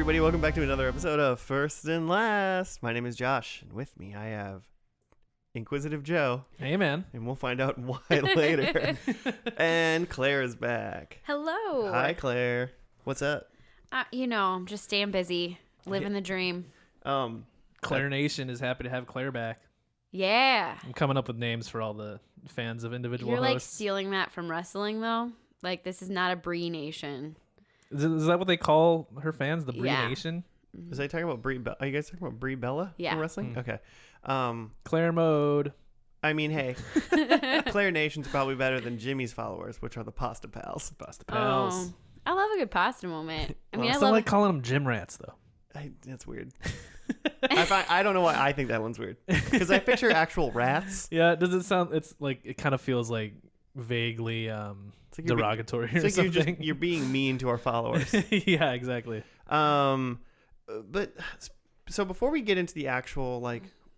everybody. Welcome back to another episode of First and Last. My name is Josh, and with me I have Inquisitive Joe. Hey, man. And we'll find out why later. And Claire is back. Hello. Hi, Claire. What's up? I'm just staying busy, living the dream. Claire Nation is happy to have Claire back. Yeah. I'm coming up with names for all the fans of individual You're like hosts. stealing that from wrestling, though. Like, this is not a Brie Nation. Is that what they call her fans? The Brie Yeah. Nation? Was I talking about Brie Bella? Are you guys talking about Brie Bella Yeah. in wrestling? Okay. Claire mode. I mean, hey, Claire Nation's probably better than Jimmy's followers, which are the Pasta Pals. Pasta Pals. Oh, I love a good pasta moment. I mean, I I still love like calling them gym rats, though. That's weird. I don't know why I think that one's weird. Because I picture actual rats. Yeah, does it sound... It's like... It kind of feels like vaguely Like derogatory or like something. you're being mean to our followers. Yeah, exactly. But so before we get into the actual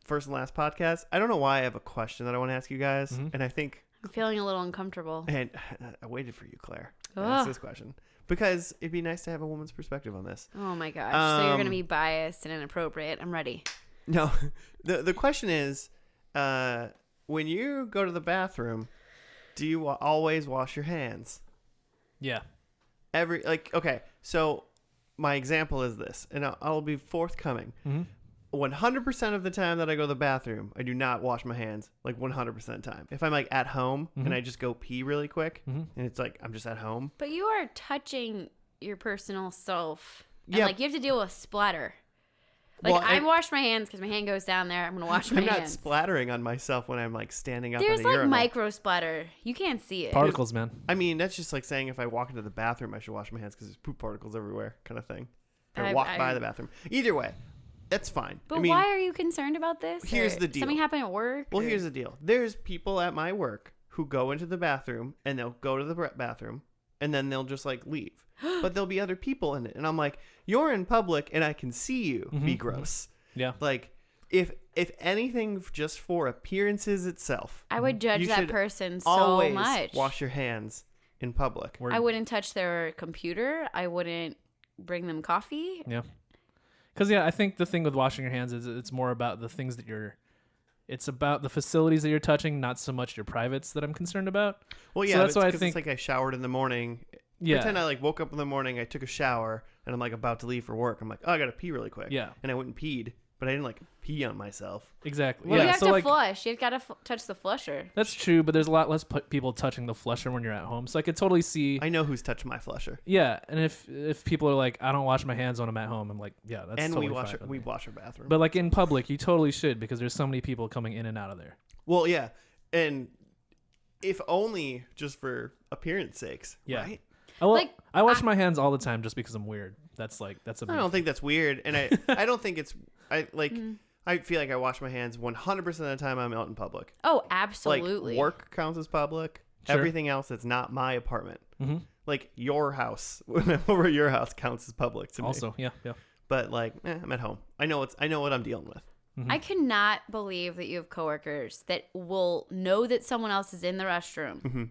first and last podcast, I don't know why I have a question that I want to ask you guys, and I think I'm feeling a little uncomfortable. and I waited for you, Claire, to ask this question because it'd be nice to have a woman's perspective on this. Oh my gosh. So you're going to be biased and inappropriate. I'm ready. No, the question is, when you go to the bathroom, do you always wash your hands? Yeah. Okay, so my example is this, and I'll be forthcoming. 100% of the time that I go to the bathroom, I do not wash my hands, 100% of the time. If I'm at home and I just go pee really quick, and it's I'm just at home. But you are touching your personal self. And, Yeah. you have to deal with splatter. Well, I wash my hands because my hand goes down there. I'm going to wash my I'm not hands. splattering on myself when I'm standing up There's at a urinal. micro splatter. You can't see it. Particles, man. I mean, that's just like saying if I walk into the bathroom, I should wash my hands because there's poop particles everywhere kind of thing. If I walk by the bathroom. Either way, that's fine. But why are you concerned about this? Here's Or the deal. Something happened at work? Well, here's the deal. There's people at my work who go into the bathroom and they'll go to the bathroom and then they'll just leave. But there'll be other people in it. And I'm like, you're in public and I can see you. Be gross. Yeah. If anything, just for appearances itself, I would judge you that should person so always much. wash your hands in public. I wouldn't touch their computer. I wouldn't bring them coffee. Yeah. Because, I think the thing with washing your hands is it's more about the things that it's about the facilities that you're touching, not so much your privates that I'm concerned about. Well, yeah, so that's why I think think it's I showered in the morning. Yeah. Pretend I woke up in the morning, I took a shower, and I'm about to leave for work. I'm like, oh, I gotta pee really quick. Yeah. And I went and peed, but I didn't pee on myself. Exactly. Well, yeah. you have so to flush. You've got to touch the flusher. That's true, but there's a lot less people touching the flusher when you're at home. So I could totally see. I know who's touching my flusher. Yeah, and if people are like, I don't wash my hands when I'm at home, I'm like, yeah, that's and totally we wash fine we with me. wash our bathroom. But in public, you totally should because there's so many people coming in and out of there. Well, yeah, and if only just for appearance sakes. Yeah. Right? I wash my hands all the time just because I'm weird. That's a I big don't think that's weird, and I don't think it's I feel like I wash my hands 100% of the time I'm out in public. Oh, absolutely. Work counts as public. Sure. Everything else that's not my apartment. Mm-hmm. Your house, when I'm over at your house, counts as public to me. Also, yeah. But I'm at home. I know what I'm dealing with. I cannot believe that you have coworkers that will know that someone else is in the restroom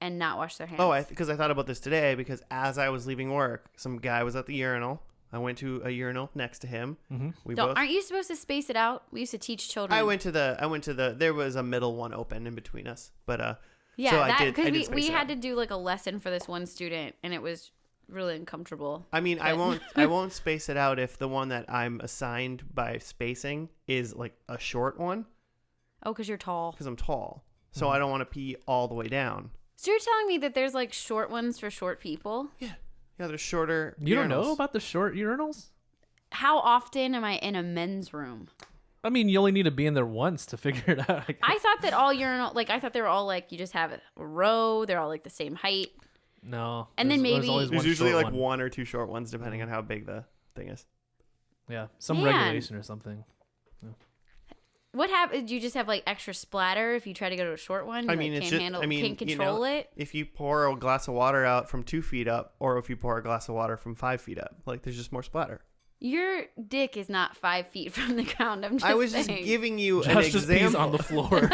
and not wash their hands. Oh, because I thought about this today because as I was leaving work, some guy was at the urinal. I went to a urinal next to him. Mm-hmm. Aren't you supposed to space it out? We used to teach children. I went to the. There was a middle one open in between us, but yeah, so because we had to do a lesson for this one student, and it was really uncomfortable. I mean, I won't space it out if the one that I'm assigned by spacing is a short one. Oh, because you're tall. Because I'm tall, so I don't want to pee all the way down. So you're telling me that there's short ones for short people? Yeah, they're shorter. You urinals. don't know about the short urinals? How often am I in a men's room? I mean, you only need to be in there once to figure it out. I thought that all urinal, I thought they were all you just have a row. They're all the same height. No. And then maybe There's usually one or two short ones depending on how big the thing is. Yeah, some Man. regulation or something. What happens? Do you just have extra splatter if you try to go to a short one? You, I mean, can't control it. If you pour a glass of water out from 2 feet up, or if you pour a glass of water from 5 feet up, there's just more splatter. Your dick is not 5 feet from the ground. I'm just I was saying. just giving you an Josh just pees example. on the floor.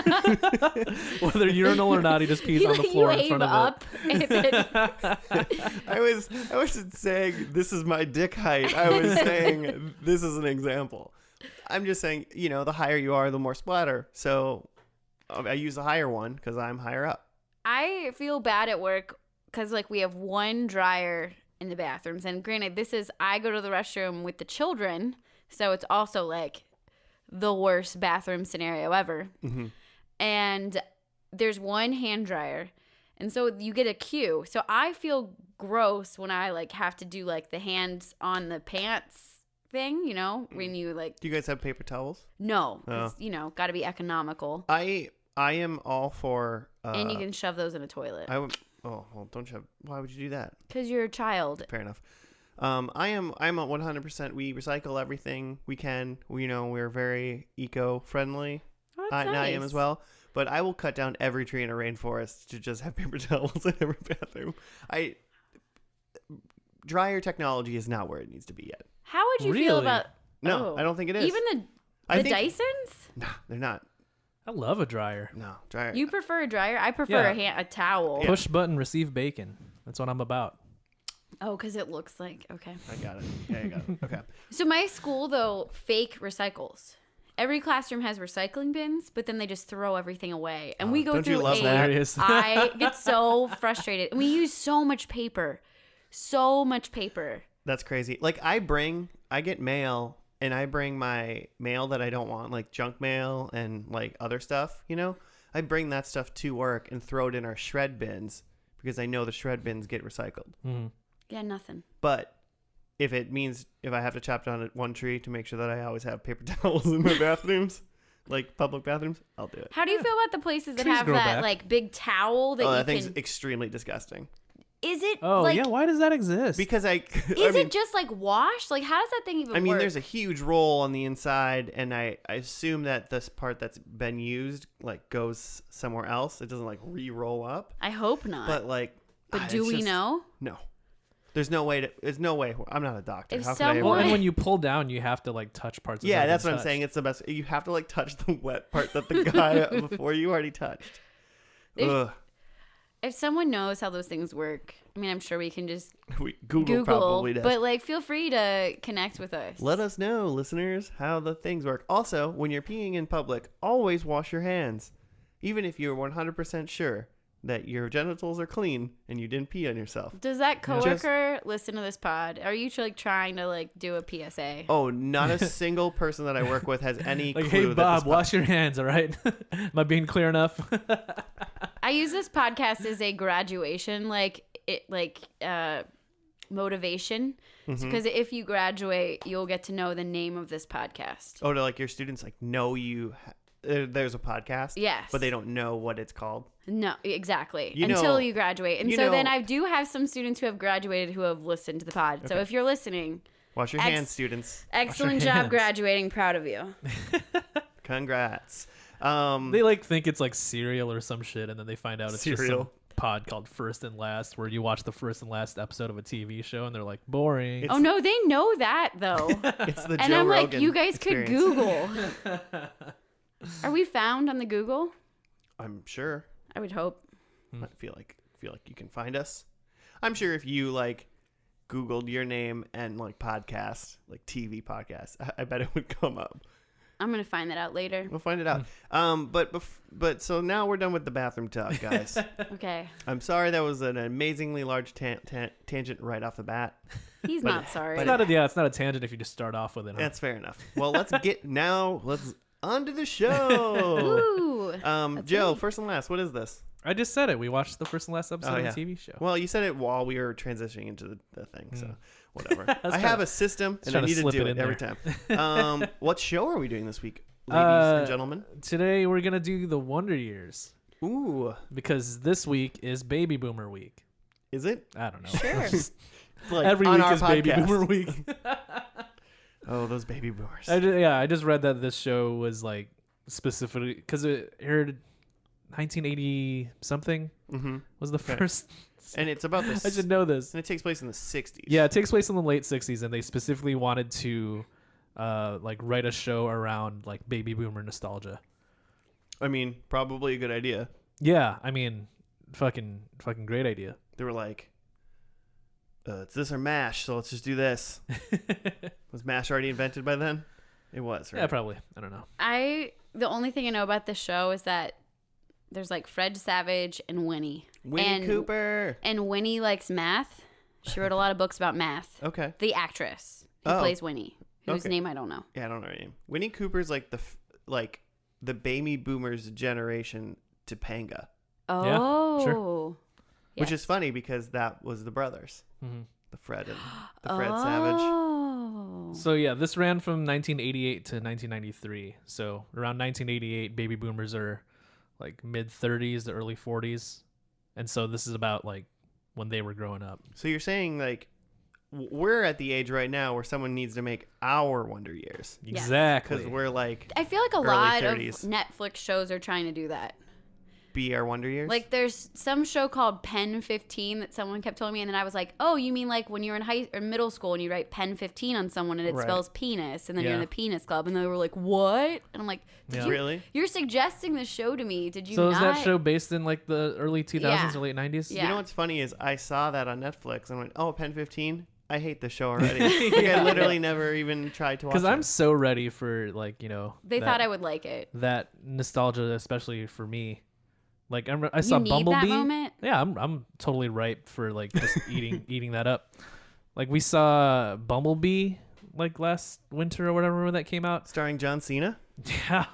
Whether urinal or not, he just pees on the floor in front of it. I wasn't saying this is my dick height. I was saying this is an example. I'm just saying, the higher you are, the more splatter. So I use the higher one because I'm higher up. I feel bad at work because we have one dryer in the bathrooms, and granted, I go to the restroom with the children, so it's also the worst bathroom scenario ever. Mm-hmm. And there's one hand dryer, and so you get a queue. So I feel gross when I have to do the hands on the pants thing, when you Do you guys have paper towels? No, 'cause, got to be economical. I am all for. And you can shove those in a toilet. Oh, well, don't shove. Why would you do that? Because you're a child. Fair enough. I'm at 100%. We recycle everything we can. We're very eco-friendly. Oh, that's I am nice. as well. But I will cut down every tree in a rainforest to just have paper towels in every bathroom. Dryer technology is not where it needs to be yet. How would you feel Really? about? No, I don't think it is. Even I the think- Dysons? Nah, they're not. I love a dryer. No, dryer. You prefer a dryer? I prefer Yeah. a towel. Yeah. Push button, receive bacon. That's what I'm about. Oh, because it looks like okay. I got it. Yeah, I got it. Okay. So my school though fake recycles. Every classroom has recycling bins, but then they just throw everything away, and we go don't you through love that? Hilarious. I get so frustrated, and we use so much paper. That's crazy. I get mail, and I bring my mail that I don't want, like junk mail and other stuff, I bring that stuff to work and throw it in our shred bins because I know the shred bins get recycled. Mm. Yeah, nothing. But if it means if I have to chop down one tree to make sure that I always have paper towels in my bathrooms, public bathrooms, I'll do it. How do you feel about the places that Trees have grow that back. big towel that That you thing's can? extremely disgusting. Is it Oh, yeah. Why does that exist? Because Is it just wash? How does that thing even work? there's a huge roll on the inside, and I assume that this part that's been used goes somewhere else. It doesn't re-roll up. I hope not. But do we know? No. There's no way. There's no way. I'm not a doctor. If How can I someone- well, and ever- when you pull down, you have to touch parts of Yeah, it. that's what I'm saying. It's the best. You have to touch the wet part that the guy before you already touched. Ugh. If someone knows how those things work, I'm sure we can just Google probably does. But feel free to connect with us. Let us know, listeners, how the things work. Also, when you're peeing in public, always wash your hands. Even if you're 100% sure that your genitals are clean and you didn't pee on yourself. Does that coworker listen to this pod? Are you trying to do a PSA? Oh, not a single person that I work with has any clue hey, that Bob, this wash your hands, all right? Am I being clear enough? I use this podcast as a graduation, motivation. Because if you graduate, you'll get to know the name of this podcast. Oh, to your students know there's a podcast? Yes. But they don't know what it's called? No, exactly. You Until know- you graduate. And you so then know- I do have some students who have graduated who have listened to the pod. So Okay. if you're listening, Wash your hands, students. excellent your job hands. graduating. Proud of you. Congrats. They think it's cereal or some shit, and then they find out it's just Cereal. some pod called First and Last, where you watch the first and last episode of a TV show, and they're like, boring. Oh, no, they know that, though. It's the And Joe I'm Rogan you guys experience. could Google. Are we found on the Google? I'm sure. I would hope. I feel like you can find us. I'm sure if you Googled your name and podcast, TV podcast, I bet it would come up. I'm going to find that out later. We'll find it out. But so now we're done with the bathroom talk, guys. Okay. I'm sorry that was an amazingly large tangent right off the bat. He's But- not sorry. It's not a tangent if you just start off with it. Huh? That's fair enough. Well, let's on to the show. Ooh. Joe, right. first and last, what is this? I just said it. We watched the first and last episode Oh, of yeah. the TV show. Well, you said it while we were transitioning into the thing, so whatever. I trying have to- a system, and I trying to need to slip do it it in every there. time. What show are we doing this week, ladies and gentlemen? Today we're gonna do the Wonder Years Ooh, because this week is Baby Boomer Week. is it? I don't know. Sure. Every on week our is Baby podcast. Boomer Week. Oh, those baby boomers. I just read that this show was specifically because it aired 1980 something, was the first. And it's about this. I should know this. And it takes place in the 60s. Yeah, it takes place in the late 60s, and they specifically wanted to like write a show around like baby boomer nostalgia. I mean, probably a good idea. Yeah, I mean, fucking great idea. They were like, it's this or MASH, so let's just do this. Was MASH already invented by then? It was, right? Yeah, probably. I don't know. The only thing I know about this show is that there's like Fred Savage and Winnie. Winnie Cooper. And Winnie likes math. She wrote a lot of books about math. Okay. The actress who plays Winnie, whose name I don't know. Yeah, I don't know her name. Winnie Cooper's like the baby boomers generation Topanga. Oh. Yeah, sure. Which is funny because that was the brothers. Mm-hmm. The Fred Savage. Oh. So yeah, this ran from 1988 to 1993. So around 1988, baby boomers are like mid 30s to early 40s, and so this is about like when they were growing up. So you're saying like we're at the age right now where someone needs to make our Wonder Years. Yes. Exactly. Because we're like I feel like a early lot 30s. of Netflix shows are trying to do that. Be our Wonder Years. Like there's some show called Pen 15 that someone kept telling me, and then I was like, oh, you mean like when you're in high or middle school and you write Pen 15 on someone and it Right. spells penis, and then you're Yeah. in the penis club, and they were like, what? And I'm like, Yeah. Really? You're suggesting the show to me. Did you So not? is that show based in like the early 2000s Yeah. or late 90s? Yeah. You know what's funny is I saw that on Netflix and went, oh, Pen 15? I hate this show already. Like, I literally never even tried to watch it. Because I'm so ready for like, you know, They thought I would like it. that nostalgia, especially for me. Like I saw You need Bumblebee. that moment? Yeah, I'm totally ripe for like just eating that up. Like we saw Bumblebee like last winter or whatever when that came out. Starring John Cena? Yeah.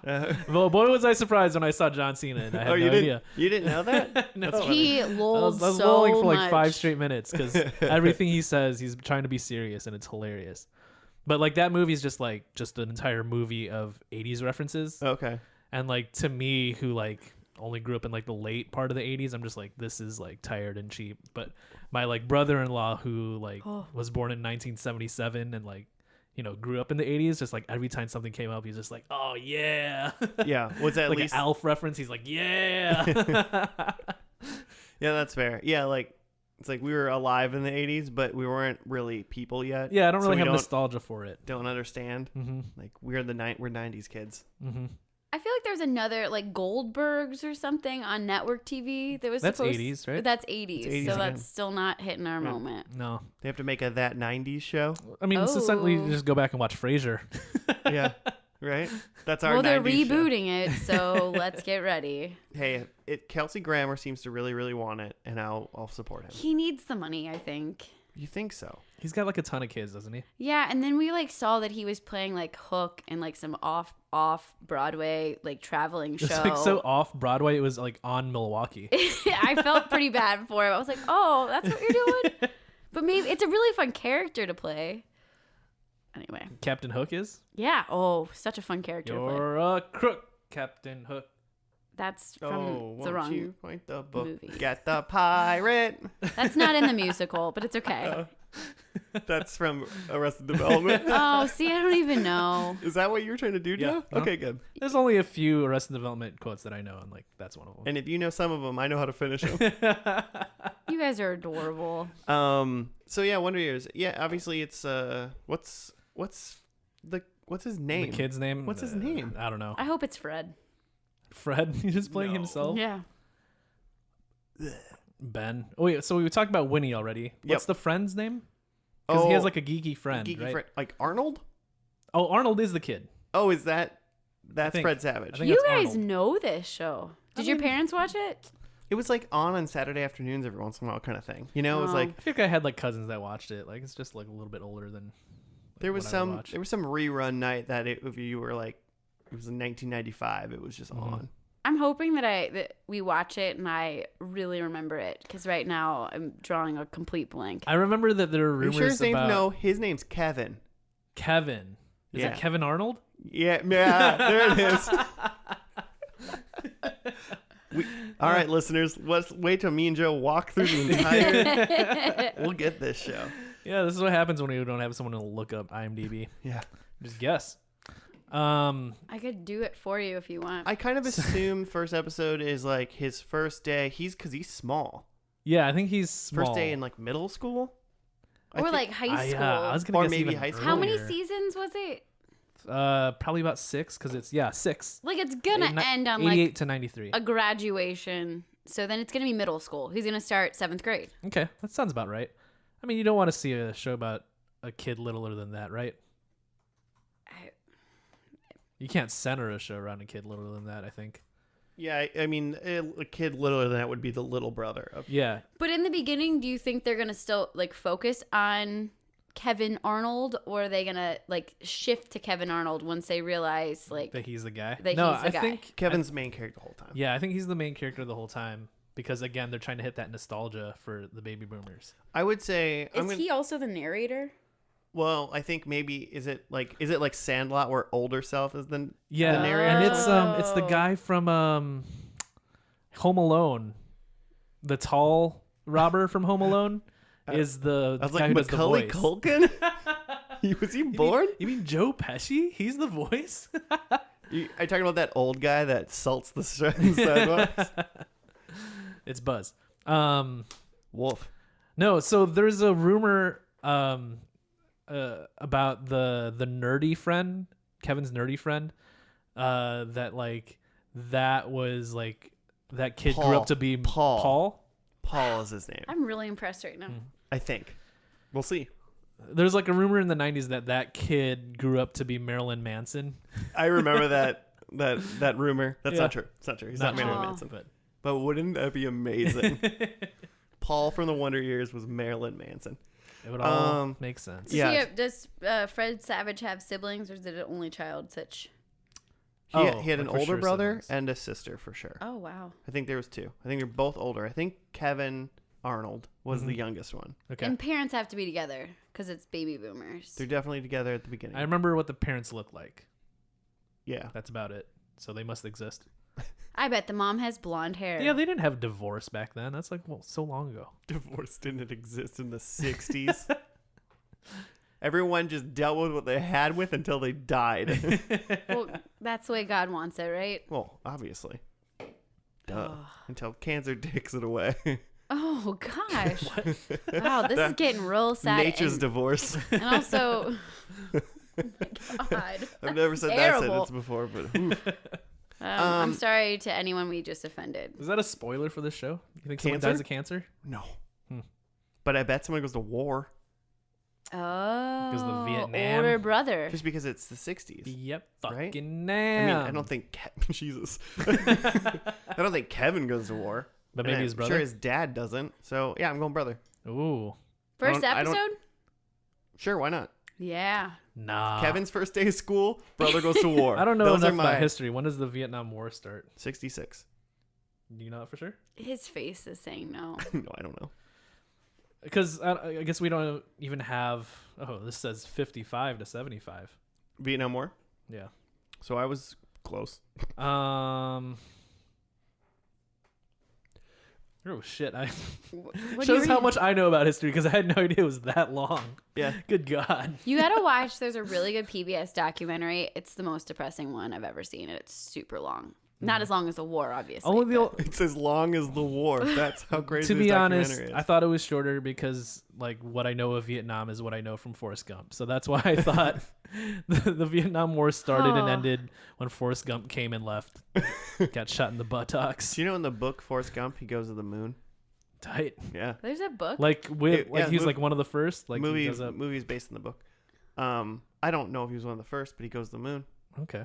Well, boy, was I surprised when I saw John Cena, and I had no idea. You didn't know that? No. He I lolled was so lolling for like much. 5 straight minutes because everything he says, he's trying to be serious, and it's hilarious. But like that movie is just an entire movie of 80s references. Okay. And like to me, who like only grew up in like the late part of the 80s, I'm just like, this is like tired and cheap. But my like brother-in-law who like was born in 1977 and like, you know, grew up in the 80s, just like every time something came up, he's just like, oh yeah. Yeah. Was that at like least an Alf reference? He's like, yeah. Yeah, that's fair. Yeah, like it's like we were alive in the 80s, but we weren't really people yet. Yeah, I don't So really we have nostalgia for it. Don't understand. Mm-hmm. Like we're 90s kids. Mm-hmm. I feel like there's another like Goldbergs or something on network TV that was That's supposed 80s, right? That's 80s, It's 80s so again. that's still not hitting our moment. No. They have to make a that 90s show. I mean, it's essentially Oh. just go back and watch Frasier. Yeah. Right? That's our Well, they're 90s show. rebooting it, so let's get ready. Hey, Kelsey Grammer seems to really, really want it, and I'll support him. He needs the money, I think. You think so? He's got like a ton of kids, doesn't he? Yeah, and then we like saw that he was playing like Hook and like some off Broadway like traveling show. It's like so off Broadway. It was like on Milwaukee. I felt pretty bad for him. I was like, oh, that's what you're doing? But maybe it's a really fun character to play. Anyway. Captain Hook is? Yeah. Oh, such a fun character to play. You're a crook, Captain Hook. That's from Oh, the won't wrong you point the book movie. at the pirate? That's not in the musical, but it's okay. That's from Arrested Development. Oh, see, I don't even know. Is that what you were trying to do, Yeah. Joe? Uh-huh. Okay, good. There's only a few Arrested Development quotes that I know, and like that's one of them. And if you know some of them, I know how to finish them. You guys are adorable. So yeah, Wonder Years. Yeah, obviously it's what's his name? The kid's name? What's his name? I don't know. I hope it's Fred. Fred? He's just playing No. himself? Yeah. Ben. Oh, wait. So we talked about Winnie already. What's the friend's name? Because he has like a geeky friend, geeky right? friend, like Arnold. Oh, Arnold is the kid. Oh, is that's think- Fred Savage? I think You that's guys Arnold. know this show. Did your parents watch it? It was like on Saturday afternoons every once in a while, kind of thing. You know, it was Oh. like I feel like I had like cousins that watched it. Like it's just like a little bit older than. there was what I would watch. some rerun night that if you were like, it was in 1995. It was just Mhm. on. I'm hoping that we watch it and I really remember it, because right now I'm drawing a complete blank. I remember that there were Are you rumors sure his name? about No, his name's Kevin. Kevin. Is Yeah. it Kevin Arnold? Yeah, there it is. All right, listeners, let's wait till me and Joe walk through the entire. We'll get this show. Yeah, this is what happens when we don't have someone to look up IMDb. Yeah. Just guess. I could do it for you if you want. I kind of assume first episode is like his first day. Because he's small. Yeah, I think he's small. First day in like middle school, or like high school. I was gonna Or guess maybe even high school. How many earlier. seasons was it? Probably about 6 because it's 6. Like it's gonna end on 88 like to 93. a graduation. So then it's gonna be middle school. He's gonna start 7th grade. Okay, that sounds about right. I mean, you don't want to see a show about a kid littler than that, right? You can't center a show around a kid littler than that, I think. Yeah, I mean, a kid littler than that would be the little brother of. Yeah. But in the beginning, do you think they're gonna still like focus on Kevin Arnold, or are they gonna like shift to Kevin Arnold once they realize like That he's the guy? that No, he's the I guy? think Kevin's the main character the whole time. Yeah, I think he's the main character the whole time because again, they're trying to hit that nostalgia for the baby boomers. I would say. Is he also the narrator? Well, I think maybe is it like Sandlot where older self is the Yeah, the narrator? and it's the guy from Home Alone, the tall robber from Home Alone is the I was guy like who does the Macaulay voice. Culkin. Was he born? You mean Joe Pesci? He's the voice. Are you talking about that old guy that salts the sidewalks? It's Buzz. Wolf. No, so there's a rumor about the nerdy friend, Kevin's nerdy friend, that like that was like that kid grew up to be Paul. Paul is his name. I'm really impressed right now. I think. We'll see. There's like a rumor in the 90s that kid grew up to be Marilyn Manson. I remember that rumor. That's Yeah. not true. It's not true. He's not true. Marilyn Manson. But wouldn't that be amazing? Paul from the Wonder Years was Marilyn Manson. It would all make sense. Yeah. Does Fred Savage have siblings, or is it an only child? He had an like for older sure brother siblings. and a sister for sure. Oh wow! I think there was 2. I think they're both older. I think Kevin Arnold was the youngest one. Okay. And parents have to be together because it's baby boomers. They're definitely together at the beginning. I remember what the parents look like. Yeah. That's about it. So they must exist. I bet the mom has blonde hair. Yeah, they didn't have divorce back then. That's like so long ago. Divorce didn't exist in the 60s. Everyone just dealt with what they had with until they died. Well, that's the way God wants it, right? Well, obviously. Duh. Until cancer takes it away. Oh gosh! Wow, this is getting real sad. Nature's and, divorce. and also, oh my God, I've never said that terrible. sentence before, but oof. I'm sorry to anyone we just offended. Is that a spoiler for this show? You think someone Cancer? dies of cancer? No. But I bet someone goes to war Oh, the Vietnam- older brother. just because it's the 60s. Yep. Right? Fucking I damn. mean, I don't think Jesus. I don't think Kevin goes to war. But And maybe I'm his brother. Sure, his dad doesn't. So yeah, I'm going brother. Ooh. First I don't- episode? Sure, why not? Yeah. Nah. Kevin's first day of school, brother goes to war. I don't know Those enough are my about history. When does the Vietnam War start? 66. Do you know that for sure? His face is saying no. No, I don't know. Because I guess we don't even have. Oh, this says 55 to 75. Vietnam War. Yeah. So I was close. Oh shit! What do you Shows how read? much I know about history because I had no idea it was that long. Yeah. Good God. You gotta watch. There's a really good PBS documentary. It's the most depressing one I've ever seen. It's super long. Not as long as the war, obviously. Only the. It's as long as the war. That's how crazy To this be honest, documentary is. I thought it was shorter because like what I know of Vietnam is what I know from Forrest Gump. So that's why I thought the Vietnam War started and Oh. ended when Forrest Gump came and left. Got shot in the buttocks. Do you know in the book Forrest Gump he goes to the moon? Tight. Yeah. There's a book. Like with Yeah, he's mov- like one of the first. Like he goes up. movie's based in the book. I don't know if he was one of the first, but he goes to the moon. Okay.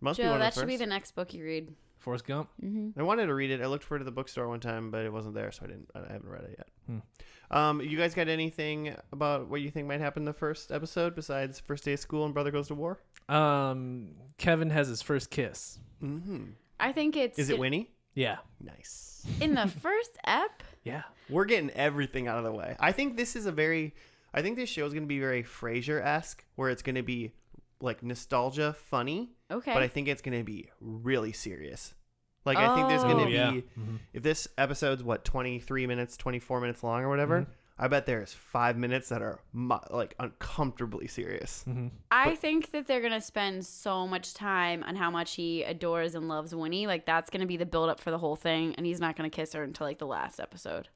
Must be Joe, one that of the should be first. the next book you read. Forrest Gump. Mm-hmm. I wanted to read it. I looked for it at the bookstore one time, but it wasn't there, so I haven't read it yet. You guys got anything about what you think might happen in the first episode besides first day of school and brother goes to war? Kevin has his first kiss. Mm-hmm. I think it's. Is it Winnie? Yeah. Nice. in the first ep? Yeah. We're getting everything out of the way. I think this show is going to be very Frasier-esque, where it's going to be like nostalgia, funny, Okay. but I think it's going to be really serious. Like, I think there's going to Oh. be, Yeah. if this episode's 23 minutes, 24 minutes long or whatever, I bet there's 5 minutes that are like uncomfortably serious. Mm-hmm. I think that they're gonna spend so much time on how much he adores and loves Winnie. Like that's gonna be the build up for the whole thing, and he's not gonna kiss her until like the last episode.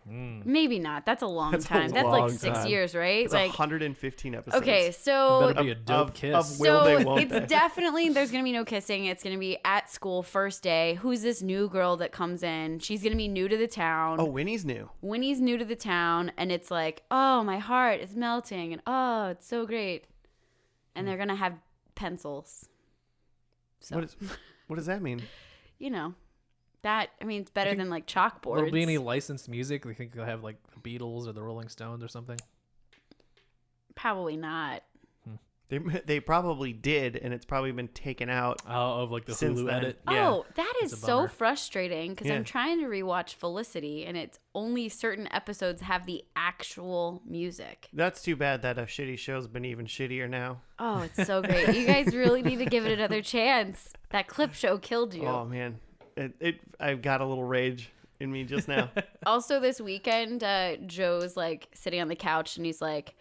Maybe not. That's a long time. That's like 6 years, right? It's like 115 episodes. Okay, so It better be a dope kiss. will they, won't it's they? definitely there's gonna be no kissing. It's gonna be at school first day. Who's this new girl that comes in? She's gonna be new to the town. Oh, Winnie's new. Winnie's new to the town, and it's like, oh, my heart is melting, and oh, it's so great. And they're gonna have pencils. So What does that mean? you know, that I mean, it's better than like chalkboards. Will there be any licensed music? You think they'll have like the Beatles or the Rolling Stones or something? Probably not. They probably did, and it's probably been taken out. Oh, of like the Since Hulu then. edit. Yeah. Oh, that is It's a so bummer. frustrating because Yeah. I'm trying to rewatch Felicity, and it's only certain episodes have the actual music. That's too bad that a shitty show's been even shittier now. Oh, it's so great. You guys really need to give it another chance. That clip show killed you. Oh man, I've got a little rage in me just now. Also, this weekend, Joe's like sitting on the couch, and he's like,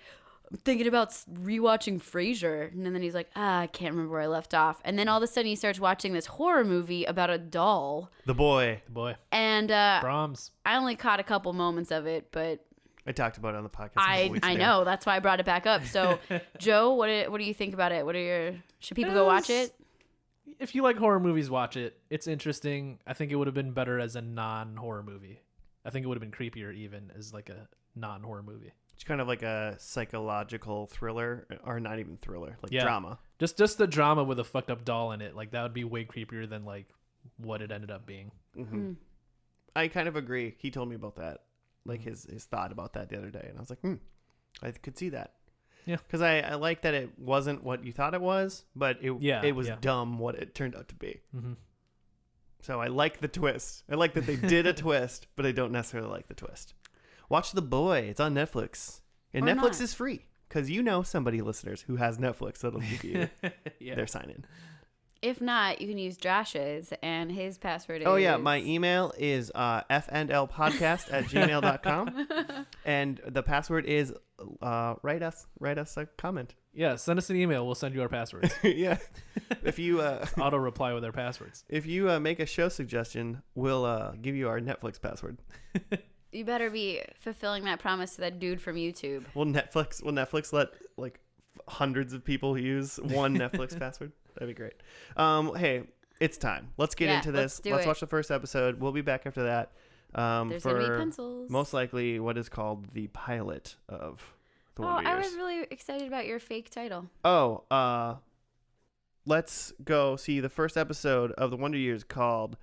I'm thinking about rewatching Frasier. And then he's like, I can't remember where I left off. And then all of a sudden he starts watching this horror movie about a doll. The boy. Boy, And Brahms. I only caught a couple moments of it, but I talked about it on the podcast. A couple weeks I ago. know. That's why I brought it back up. So, Joe, what do you think about it? Should people go watch it? If you like horror movies, watch it. It's interesting. I think it would have been better as a non-horror movie. I think it would have been creepier even as like a non-horror movie. It's kind of like a psychological thriller, or not even thriller, like Yeah. drama. Just the drama with a fucked up doll in it. Like that would be way creepier than like what it ended up being. Mm-hmm. I kind of agree. He told me about that, like his thought about that the other day, and I was like, I could see that. Yeah. Because I like that it wasn't what you thought it was, but it was dumb what it turned out to be. Mm-hmm. So I like the twist. I like that they did a twist, but I don't necessarily like the twist. Watch The Boy. It's on Netflix. And Or Netflix not. is free. Because you know somebody, listeners, who has Netflix that'll give you their sign-in. If not, you can use Josh's, and his password is... Oh, yeah. My email is fnlpodcast@gmail.com. And the password is write us a comment. Yeah, send us an email. We'll send you our passwords. Yeah. If you Auto reply with our passwords. if you make a show suggestion, we'll give you our Netflix password. You better be fulfilling that promise to that dude from YouTube. Will Netflix let like hundreds of people use one Netflix password? That'd be great. Hey, it's time. Let's get into this. Let's watch the first episode. We'll be back after that. There's for going to be pencils. most likely what is called the pilot of the Wonder I Years. was really excited about your fake title. Let's go see the first episode of the Wonder Years called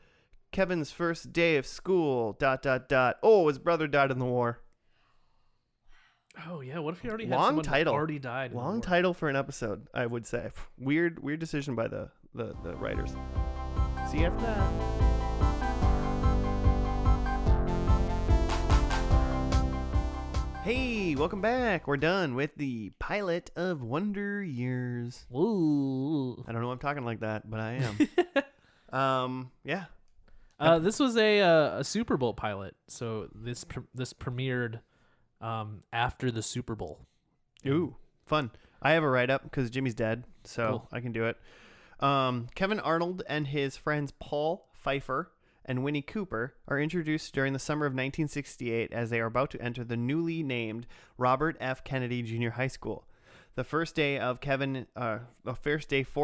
Kevin's First Day of School, ... Oh, his brother died in the war. Oh yeah, what if he already had Long someone who title. already died? in the Long war? title for an episode, I would say. Weird decision by the writers. See you after that. Hey, welcome back. We're done with the pilot of Wonder Years. Ooh. I don't know why I'm talking like that, but I am. Yeah. This was a Super Bowl pilot, so this premiered after the Super Bowl. Ooh, fun. I have a write-up because Jimmy's dead, so Cool. I can do it. Kevin Arnold and his friends Paul Pfeiffer and Winnie Cooper are introduced during the summer of 1968 as they are about to enter the newly named Robert F. Kennedy Jr. High School. The first day for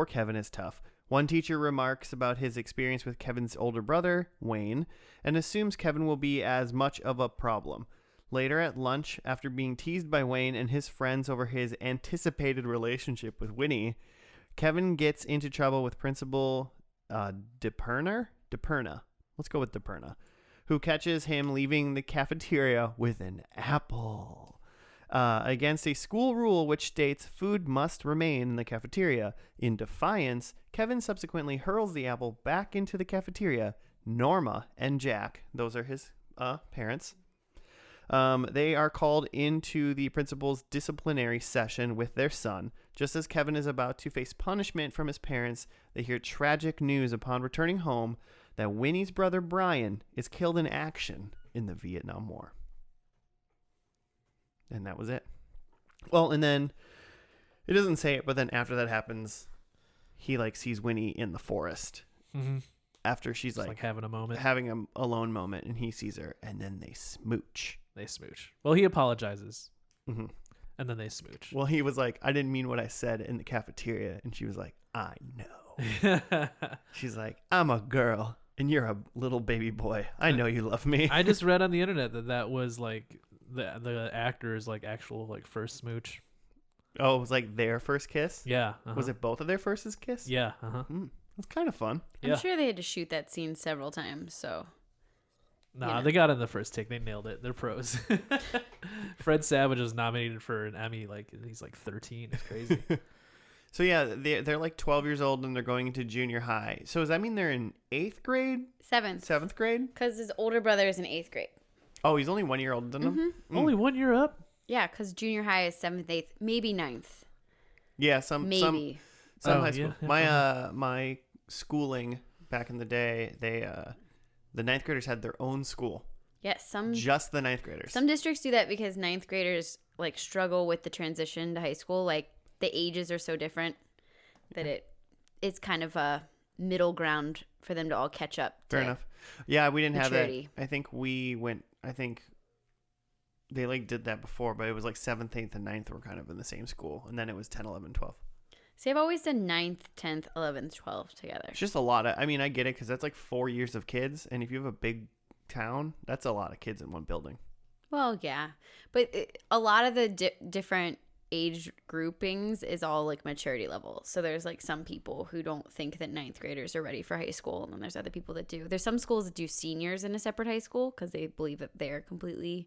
Kevin is tough. One teacher remarks about his experience with Kevin's older brother, Wayne, and assumes Kevin will be as much of a problem. Later at lunch, after being teased by Wayne and his friends over his anticipated relationship with Winnie, Kevin gets into trouble with Principal DePerna. Let's go with DePerna, who catches him leaving the cafeteria with an apple. Against a school rule which states food must remain in the cafeteria. In defiance, Kevin subsequently hurls the apple back into the cafeteria. Norma and Jack, those are his parents, they are called into the principal's disciplinary session with their son. Just as Kevin is about to face punishment from his parents, they hear tragic news upon returning home that Winnie's brother Brian is killed in action in the Vietnam War. And that was it. Well, and then it doesn't say it, but then after that happens, he like sees Winnie in the forest after she's Just, like having a moment, having a alone moment, and he sees her, and then they smooch. Well, he apologizes, Mm-hmm. and then they smooch. Well, he was like, I didn't mean what I said in the cafeteria, and she was like, I know. She's like, I'm a girl, and you're a little baby boy. I know you love me. I just read on the internet that was like the actor's like actual like first smooch. Oh, it was like their first kiss? Yeah. Was it both of their first kiss? Yeah. That's kind of fun. I'm sure they had to shoot that scene several times, so. Nah, they got it in the first take. They nailed it. They're pros. Fred Savage was nominated for an Emmy. Like he's like 13. It's crazy. So yeah, they're like 12 years old and they're going into junior high. So does that mean they're in 8th grade? 7th grade? Because his older brother is in 8th grade. Oh, he's only 1 year older than him? Only 1 year up? Yeah, because junior high is 7th, 8th, maybe 9th. Yeah, some maybe. Some high school. Yeah. My schooling back in the day, the 9th graders had their own school. Yes, just the 9th graders. Some districts do that because 9th graders like struggle with the transition to high school. Like the ages are so different that it's kind of a middle ground for them to all catch up. Fair enough. Yeah, we didn't maturity. have that. I think they like did that before, but it was like 7th, 8th, and 9th were kind of in the same school, and then it was 10, 11, 12. See, I've always done 9th, 10th, 11th, 12th together. It's just a lot of, I mean, I get it because that's like 4 years of kids. And if you have a big town, that's a lot of kids in one building. Well, yeah. But a lot of the different age groupings is all like maturity level. So there's like some people who don't think that 9th graders are ready for high school. And then there's other people that do. There's some schools that do seniors in a separate high school because they believe that they're completely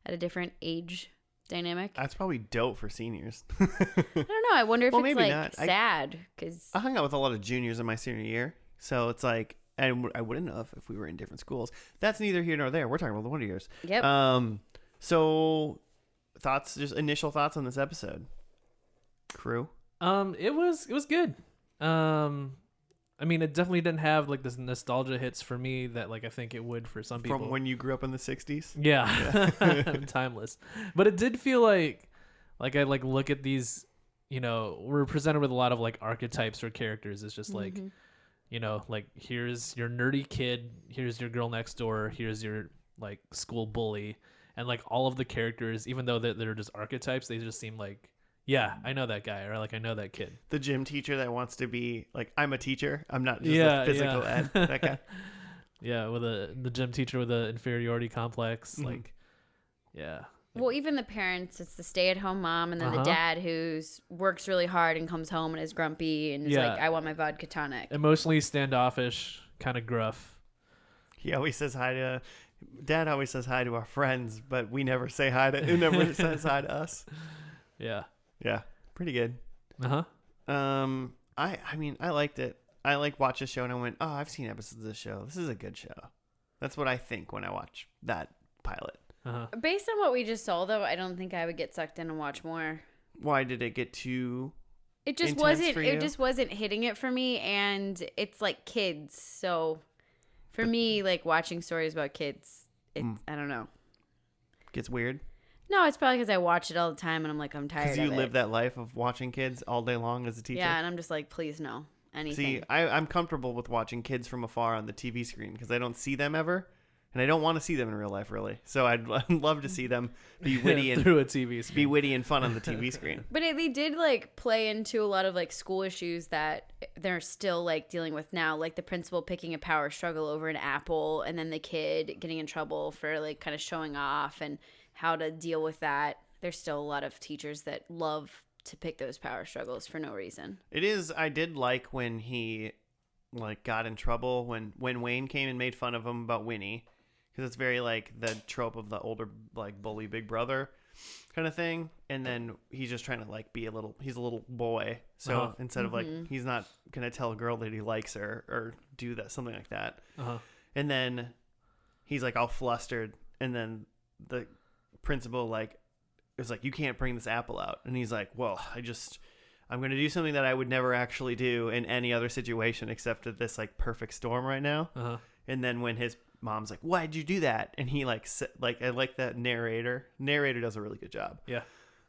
at a different age dynamic. That's probably dope for seniors. I don't know. I wonder if it's like not. sad because I hung out with a lot of juniors in my senior year, so it's like, and I wouldn't have if we were in different schools. That's neither here nor there. We're talking about the Wonder Years. Yep. So thoughts, just initial thoughts on this episode. Crew. It was good. I mean, it definitely didn't have like this nostalgia hits for me that like I think it would for some people. From when you grew up in the 60s? Yeah. Timeless. But it did feel like I like look at these, you know, we're presented with a lot of like archetypes for characters. It's just like, you know, like here's your nerdy kid, here's your girl next door, here's your like school bully. And like all of the characters, even though they're just archetypes, they just seem like, yeah, I know that guy, or like I know that kid. The gym teacher that wants to be like, I'm a teacher. I'm not just a physical ed. That guy. Yeah, with the gym teacher with an inferiority complex. Like, yeah. Well, even the parents, it's the stay-at-home mom and then the dad who's works really hard and comes home and is grumpy and is like, I want my vodka tonic. Emotionally standoffish, kind of gruff. He always says hi to... Dad always says hi to our friends, but we never say hi to... Who never says hi to us. Yeah. Yeah, pretty good. Uh-huh. I mean, I liked it. I like watched the show and I went, oh, I've seen episodes of this show. This is a good show. That's what I think when I watch that pilot. Based on what we just saw, though, I don't think I would get sucked in and watch more. Why did it get too? It just wasn't. It just wasn't hitting it for me, and it's like kids. So, for me, like watching stories about kids, I don't know. Gets weird. No, it's probably because I watch it all the time, and I'm like, I'm tired of it. Because you live that life of watching kids all day long as a teacher. Yeah, and I'm just like, please no, anything. See, I'm comfortable with watching kids from afar on the TV screen because I don't see them ever, and I don't want to see them in real life, really. So I'd love to see them be witty and through a TV screen. Be witty and fun on the TV screen. But they did like play into a lot of like school issues that they're still like dealing with now, like the principal picking a power struggle over an apple, and then the kid getting in trouble for like kind of showing off and how to deal with that. There's still a lot of teachers that love to pick those power struggles for no reason. It is. I did like when he like got in trouble when Wayne came and made fun of him about Winnie, because it's very like the trope of the older like bully big brother kind of thing. And then he's just trying to like he's a little boy. So instead of like, he's not going to tell a girl that he likes her or do that, something like that. And then he's like all flustered. And then the principal like, it's like, you can't bring this apple out. And he's like, well, I'm going to do something that I would never actually do in any other situation except at this like perfect storm right now. And then when his mom's like, why'd you do that? And he like I like that narrator does a really good job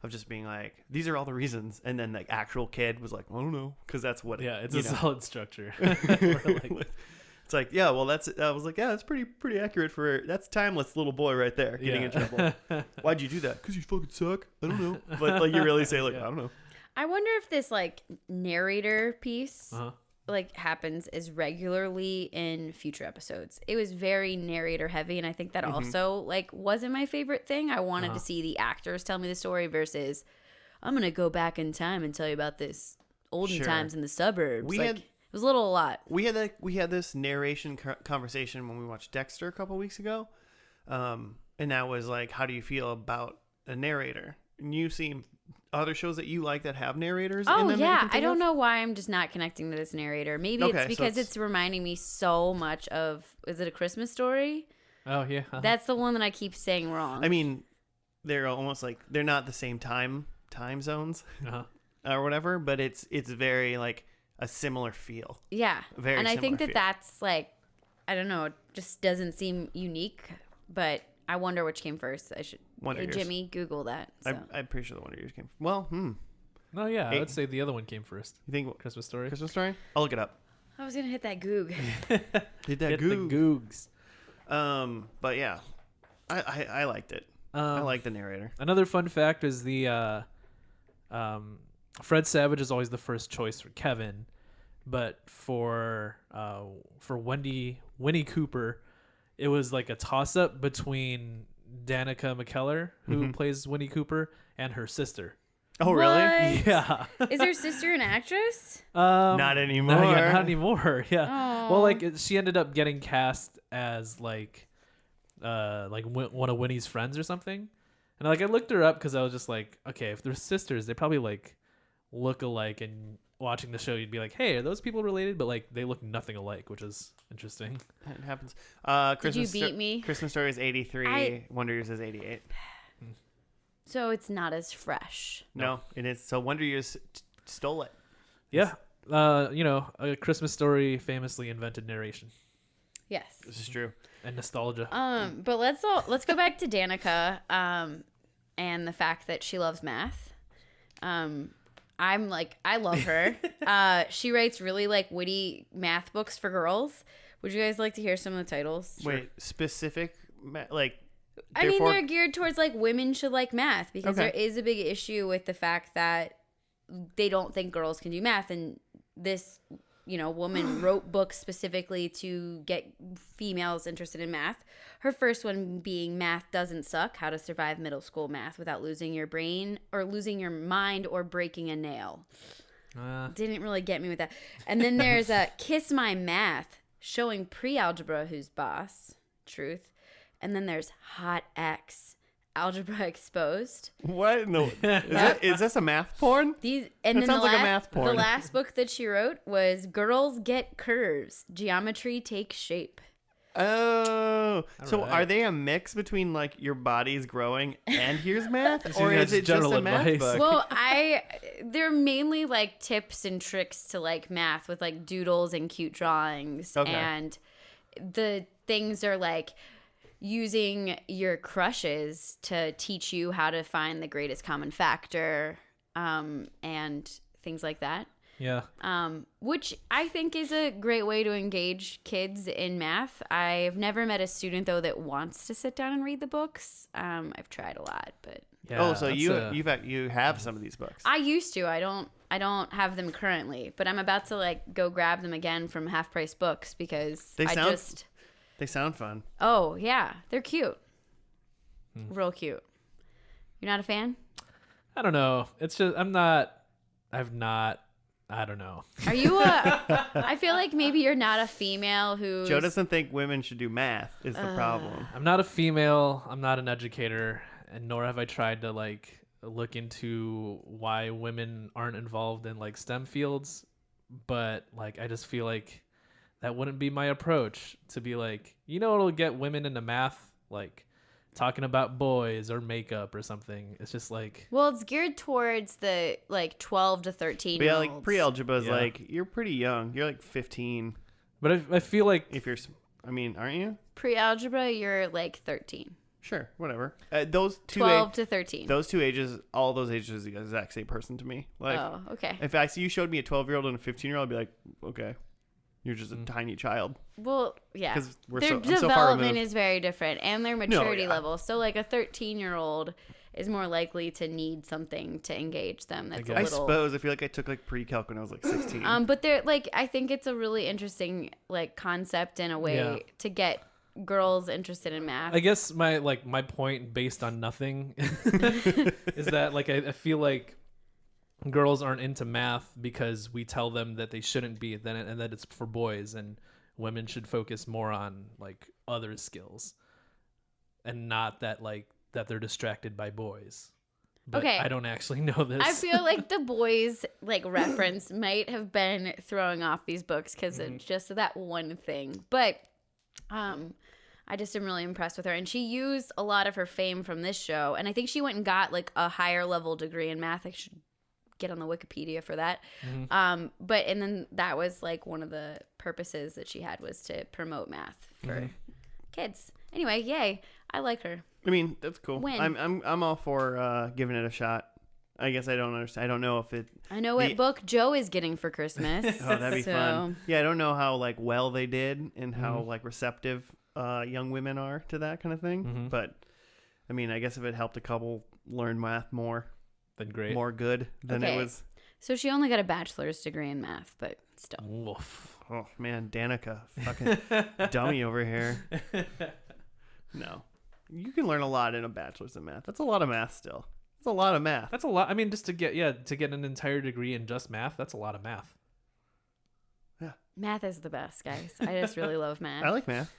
of just being like, these are all the reasons, and then the actual kid was like, I don't know, because that's what it's a solid structure. It's like, yeah, well, I was like, yeah, that's pretty accurate that's timeless little boy right there getting in trouble. Why'd you do that? Because you fucking suck. I don't know. But like you really say like, I don't know. I wonder if this like narrator piece like happens as regularly in future episodes. It was very narrator heavy, and I think that also like wasn't my favorite thing. I wanted to see the actors tell me the story versus I'm gonna go back in time and tell you about this olden times in the suburbs. It was a lot. We had this narration conversation when we watched Dexter a couple weeks ago, and that was like, how do you feel about a narrator? And you've seen other shows that you like that have narrators in them? Yeah, I don't know why I'm just not connecting to this narrator. Maybe it's because it's reminding me so much of, is it A Christmas Story? Oh yeah, that's the one that I keep saying wrong. I mean, they're almost like, they're not the same time zones or whatever, but it's very like a similar feel. Yeah. And I think that's like, I don't know, it just doesn't seem unique, but I wonder which came first. I should, Jimmy, Google that. So. I'm pretty sure the Wonder Years came first. Well, No, yeah, I would say the other one came first. You think Christmas Story? Christmas Story? I'll look it up. I was going to hit that goog. Hit the googs. But yeah, I liked it. I like the narrator. Another fun fact is Fred Savage is always the first choice for Kevin, but for Winnie Cooper, it was like a toss up between Danica McKellar, who plays Winnie Cooper, and her sister. Oh, really? Yeah. Is her sister an actress? Not anymore. Not anymore. Yeah. Aww. Well, like she ended up getting cast as like one of Winnie's friends or something, and like I looked her up because I was just like, okay, if they're sisters, they probably like look alike, and watching the show you'd be like, hey, are those people related? But like they look nothing alike, which is interesting. It happens. Did you beat me? Christmas Story is 83. Wonder Years is 88. So it's not as fresh. No, it is. So Wonder Years stole it. Yeah. A Christmas Story famously invented narration. Yes. This is true. And nostalgia. But let's go back to Danica and the fact that she loves math. I love her. She writes really like witty math books for girls. Would you guys like to hear some of the titles? Wait, specific like I mean, they're geared towards like women should like math because there is a big issue with the fact that they don't think girls can do math, and this woman wrote books specifically to get females interested in math. Her first one being Math Doesn't Suck, How to Survive Middle School Math Without Losing Your Brain or Losing Your Mind or Breaking a Nail. Didn't really get me with that. And then there's Kiss My Math, showing pre-algebra who's boss. Truth. And then there's Hot X, Algebra Exposed. What? No. Is this a math porn? Sounds like a math porn. The last book that she wrote was Girls Get Curves, Geometry Takes Shape. Oh. So right. Are they a mix between like your body's growing and here's math? Or is it just general a math advice. book? Well, they're mainly like tips and tricks to like math with like doodles and cute drawings. Okay. And the things are like using your crushes to teach you how to find the greatest common factor, and things like that. Yeah. Which I think is a great way to engage kids in math. I've never met a student though that wants to sit down and read the books. I've tried a lot, but yeah, so you have some of these books. I used to. I don't have them currently, but I'm about to like go grab them again from Half Price Books because They sound fun. Oh, yeah. They're cute. Real cute. You're not a fan? I don't know. It's just, I don't know. Are you I feel like maybe you're not a female who. Joe doesn't think women should do math is the problem. I'm not a female. I'm not an educator. And nor have I tried to like look into why women aren't involved in like STEM fields. But like, I just feel like that wouldn't be my approach to be like, it'll get women into math, like talking about boys or makeup or something. It's just like, well, it's geared towards the like 12 to 13 year olds. Like pre-algebra is like, you're pretty young. You're like 15. But I feel like if you're, aren't you? Pre-algebra, you're like 13. Sure, whatever. Those two 12 to 13. Those two ages, all those ages are the exact same person to me. Like, oh, okay. if I see you showed me a 12-year-old and a 15-year-old, I'd be like, okay, you're just a tiny child. Well, yeah. 'Cause Their I'm so far development removed. is very different, and their maturity yeah. level. So, like a 13-year-old is more likely to need something to engage them. That's a I little. suppose I feel like I took like pre-calc when I was like 16. But they're like, I think it's a really interesting like concept in a way to get girls interested in math. I guess my point based on nothing is that like I feel like girls aren't into math because we tell them that they shouldn't be, and that it's for boys, and women should focus more on like other skills, and not that like that they're distracted by boys. But Okay. I don't actually know this. I feel like the boys like reference might have been throwing off these books because it's just that one thing. But I just am really impressed with her, and she used a lot of her fame from this show, and I think she went and got like a higher level degree in math. I should get on the Wikipedia for that. But and then that was like one of the purposes that she had was to promote math for kids. Anyway, yay! I like her. I mean, that's cool. When? I'm all for giving it a shot. I guess I don't understand. I don't know if it. I know what book Joe is getting for Christmas. Oh, that'd be fun. Yeah, I don't know how like well they did and how like receptive young women are to that kind of thing. But I mean, I guess if it helped a couple learn math more, then great. more good than it was. So she only got a bachelor's degree in math, but still. Woof. Oh man, Danica, fucking dummy over here. No, you can learn a lot in a bachelor's in math. That's a lot of math still. That's a lot of math. That's a lot. I mean, just to get an entire degree in just math, that's a lot of math. Yeah. Math is the best, guys. I just really love math. I like math.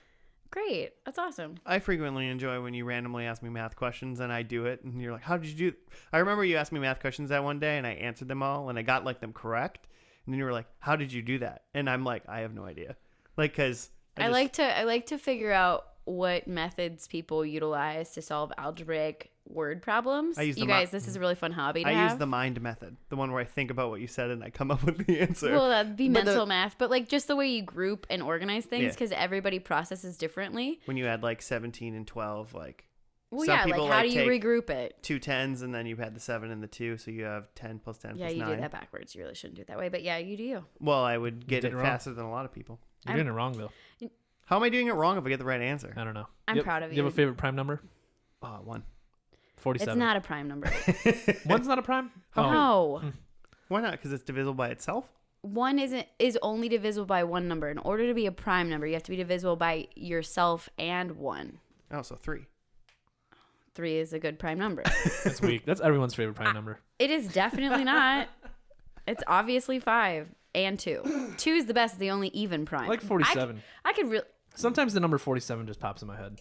Great. That's awesome. I frequently enjoy when you randomly ask me math questions and I do it and you're like, how did you do it? I remember you asked me math questions that one day and I answered them all and I got like them correct. And then you were like, how did you do that? And I'm like, I have no idea. Like, cause I like to figure out what methods people utilize to solve algebraic word problems. You guys, this is a really fun hobby to have. I use the mind method, the one where I think about what you said and I come up with the answer. Well, that'd be mental math, but like just the way you group and organize things because everybody processes differently. When you add like 17 and 12, like well, some yeah, people like how do you take regroup it? 2 10s and then you had the 7 and the 2, so you have 10 plus 10 Yeah, plus 9. you do that backwards. You really shouldn't do it that way, but yeah, you do. Well, I would get did it it wrong. faster than a lot of people. You're doing it wrong though. How am I doing it wrong if I get the right answer? I don't know. I'm proud of You have you. a favorite prime number? 1. 47. It's not a prime number. One's not a prime? No. Why not? Because it's divisible by itself? One is only divisible by one number. In order to be a prime number, you have to be divisible by yourself and 1. Oh, so 3. 3 is a good prime number. That's weak. That's everyone's favorite prime number. It is definitely not. It's obviously 5 and 2. 2 is the best, the only even prime. I like 47. I could really. Sometimes the number 47 just pops in my head.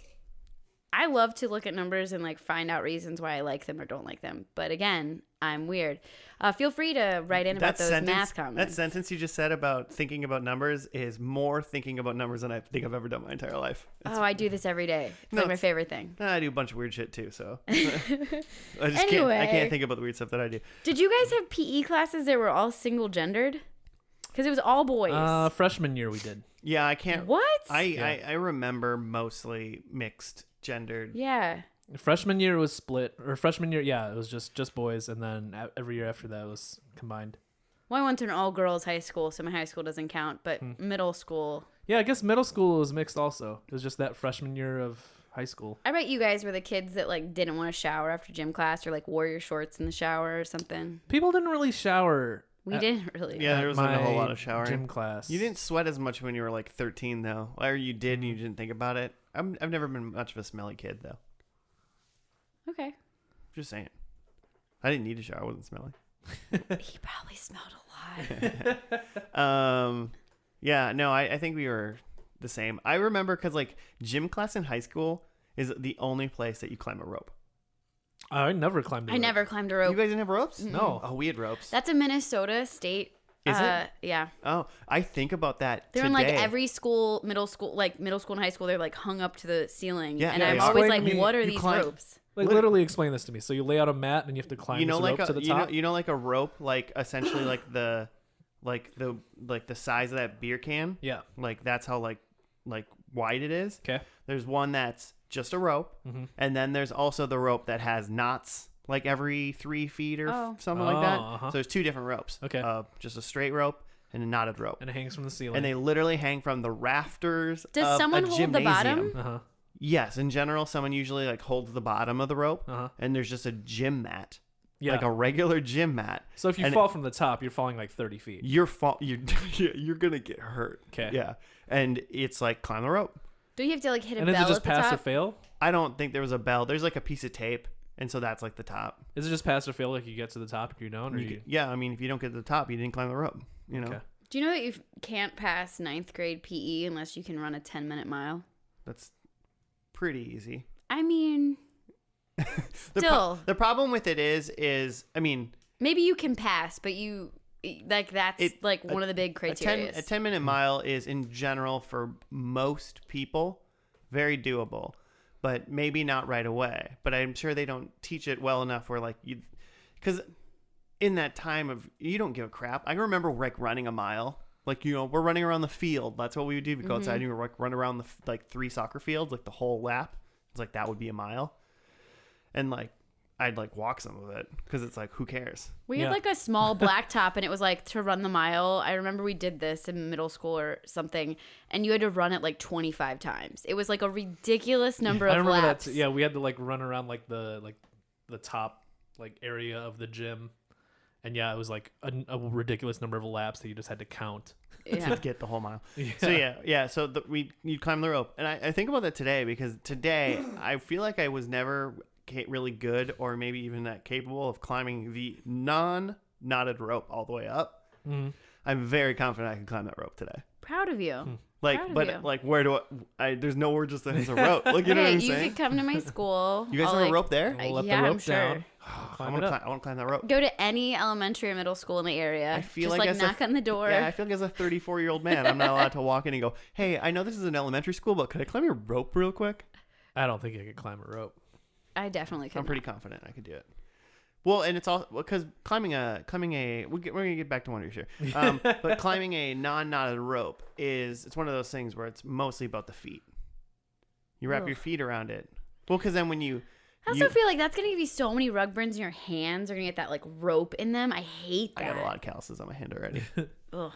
I love to look at numbers and like find out reasons why I like them or don't like them. But again, I'm weird. Feel free to write in about those math comments. That sentence you just said about thinking about numbers is more thinking about numbers than I think I've ever done my entire life. I do this every day. It's like my favorite thing. I do a bunch of weird shit too, so I just Anyway. I can't think about the weird stuff that I do. Did you guys have PE classes that were all single gendered? Because it was all boys. Freshman year we did. Yeah, I can't. What? I remember mostly mixed gendered. Yeah. Freshman year was split, or freshman year, yeah, it was just boys, and then every year after that was combined. Well, I went to an all-girls high school, so my high school doesn't count, but middle school. Yeah, I guess middle school was mixed also. It was just that freshman year of high school. I bet you guys were the kids that like didn't want to shower after gym class or like wore your shorts in the shower or something. People didn't really shower. We didn't really. Yeah, there wasn't a whole lot of showering. Gym class. You didn't sweat as much when you were like 13, though. Or you did and you didn't think about it. I've never been much of a smelly kid, though. Okay. Just saying. I didn't need a shower. I wasn't smelly. He probably smelled a lot. Yeah, no, I think we were the same. I remember because like gym class in high school is the only place that you climb a rope. I never climbed a rope. I never climbed a rope. You guys didn't have ropes? No. Oh, we had ropes. That's a Minnesota state. Is it? Yeah. Oh, I think about that They're today. in like every school, middle school and high school. They're like hung up to the ceiling. Yeah, and yeah, I'm they always are. like, You- what are you these climb- ropes? Like literally explain this to me. So you lay out a mat and you have to climb you know, this like rope a, to the you top. know, like a rope, like essentially like the size of that beer can. Yeah. Like that's how like wide it is. Okay. There's one that's just a rope, and then there's also the rope that has knots like every 3 feet or something like that. So there's 2 different ropes. Okay. Just a straight rope and a knotted rope. And it hangs from the ceiling. And they literally hang from the rafters Does of someone a hold the gymnasium. bottom? Yes, in general, someone usually like holds the bottom of the rope, and there's just a gym mat. Yeah. Like a regular gym mat. So if you fall from the top, you're falling like 30 feet. You're gonna get hurt. Okay. Yeah. And it's like climb the rope. Do you have to like hit a And bell is it at just the pass or top? fail? I don't think there was a bell. There's like a piece of tape, and so that's like the top. Is it just pass or fail? Like you get to the top if you don't, or you? Yeah, I mean, if you don't get to the top, you didn't climb the rope. You know. Okay. Do you know that you can't pass 9th grade PE unless you can run a 10-minute mile? That's pretty easy. I mean, still. The problem with it is I mean, Maybe you can pass, but that's like one of the big a criteria. 10-minute mile is in general for most people very doable, but maybe not right away. But I'm sure they don't teach it well enough where like you, because in that time of you don't give a crap. I remember like running a mile. Like, you know, we're running around the field. That's what we would do. We'd go outside and we would like run around the like 3 soccer fields, like the whole lap. It's like that would be a mile. And like I'd like walk some of it because it's like, who cares? We had like a small blacktop, and it was like to run the mile. I remember we did this in middle school or something, and you had to run it like 25 times. It was like a ridiculous number of laps. Yeah, we had to like run around like the top like area of the gym. And yeah, it was like a ridiculous number of laps that you just had to count to get the whole mile. Yeah. So So you'd climb the rope, and I think about that today because today I feel like I was never really good or maybe even that capable of climbing the non-knotted rope all the way up. I'm very confident I can climb that rope today. Proud of you. Like where do I there's nowhere just there's a rope. Like, you know what I'm saying? You could come to my school. You guys have a rope there? We'll let yeah, the rope I'm sure. down. I want to climb that rope. Go to any elementary or middle school in the area. I feel just like like as knock on the door. Yeah, I feel like as a 34-year-old man, I'm not allowed to walk in and go, "Hey, I know this is an elementary school, but could I climb your rope real quick?" I don't think I could climb a rope. I definitely could. I'm pretty confident I could do it. Well, and it's all because climbing a we're gonna get back to Wonder Years here, but climbing a non-knotted rope it's one of those things where it's mostly about the feet. You wrap your feet around it. Well, because then when I also feel like that's gonna give you so many rug burns in your hands. Are gonna get that like rope in them. I hate that. I got a lot of calluses on my hand already. Ugh.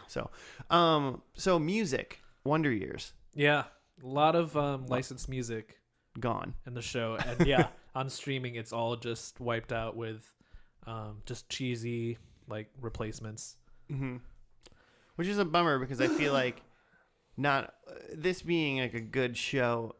So music, Wonder Years, Yeah, a lot of licensed music gone. in the show, and yeah, on streaming it's all just wiped out with just cheesy like replacements. Which is a bummer because I feel like not this being like a good show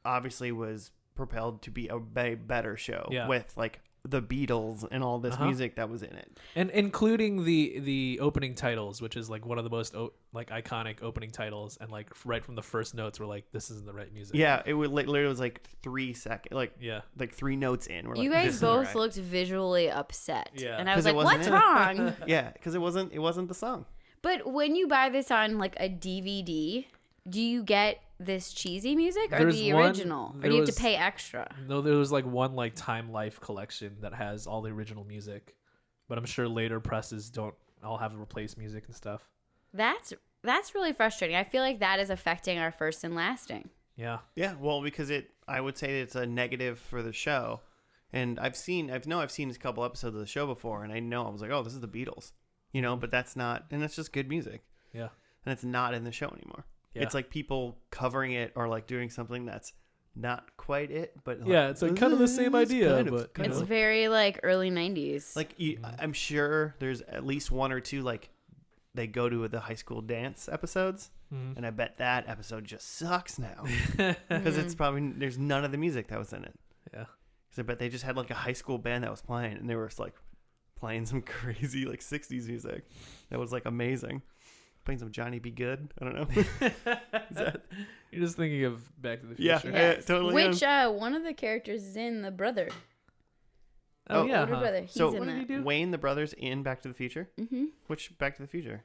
obviously was propelled to be a better show with like the Beatles and all this music that was in it, and including the opening titles, which is like one of the most like iconic opening titles, and like right from the first notes we're like, this isn't the right music. Yeah, it would literally was like 3 seconds, like 3 notes in. You guys both looked visually upset, and I was like, "What's it. wrong?" Yeah, because it wasn't the song. But when you buy this on like a DVD, do you get this cheesy music or the original, or do you have to pay extra? No, there was like one like Time Life collection that has all the original music, but I'm sure later presses don't all have replaced music and stuff. That's really frustrating. I feel like that is affecting our first and lasting. Yeah. Well, because I would say it's a negative for the show, and I've seen a couple episodes of the show before, and I was like, oh, this is the Beatles, you know, but that's not, and it's just good music. Yeah. And it's not in the show anymore. Yeah. It's like people covering it or like doing something that's not quite it, but like, it's like kind of the same idea, but it's very like early 90s. Like I'm sure there's at least 1 or 2 like they go to the high school dance episodes, and I bet that episode just sucks now because it's probably there's none of the music that was in it. Yeah, because I bet they just had like a high school band that was playing, and they were just like playing some crazy like 60s music that was like amazing. Playing some Johnny Be Good. I don't know. You're just thinking of Back to the Future. Yeah, totally. Which one of the characters is in The Brother? Oh yeah. Older brother. He's so in what did he do? Wayne the brothers in Back to the Future? Mm-hmm. Which Back to the Future?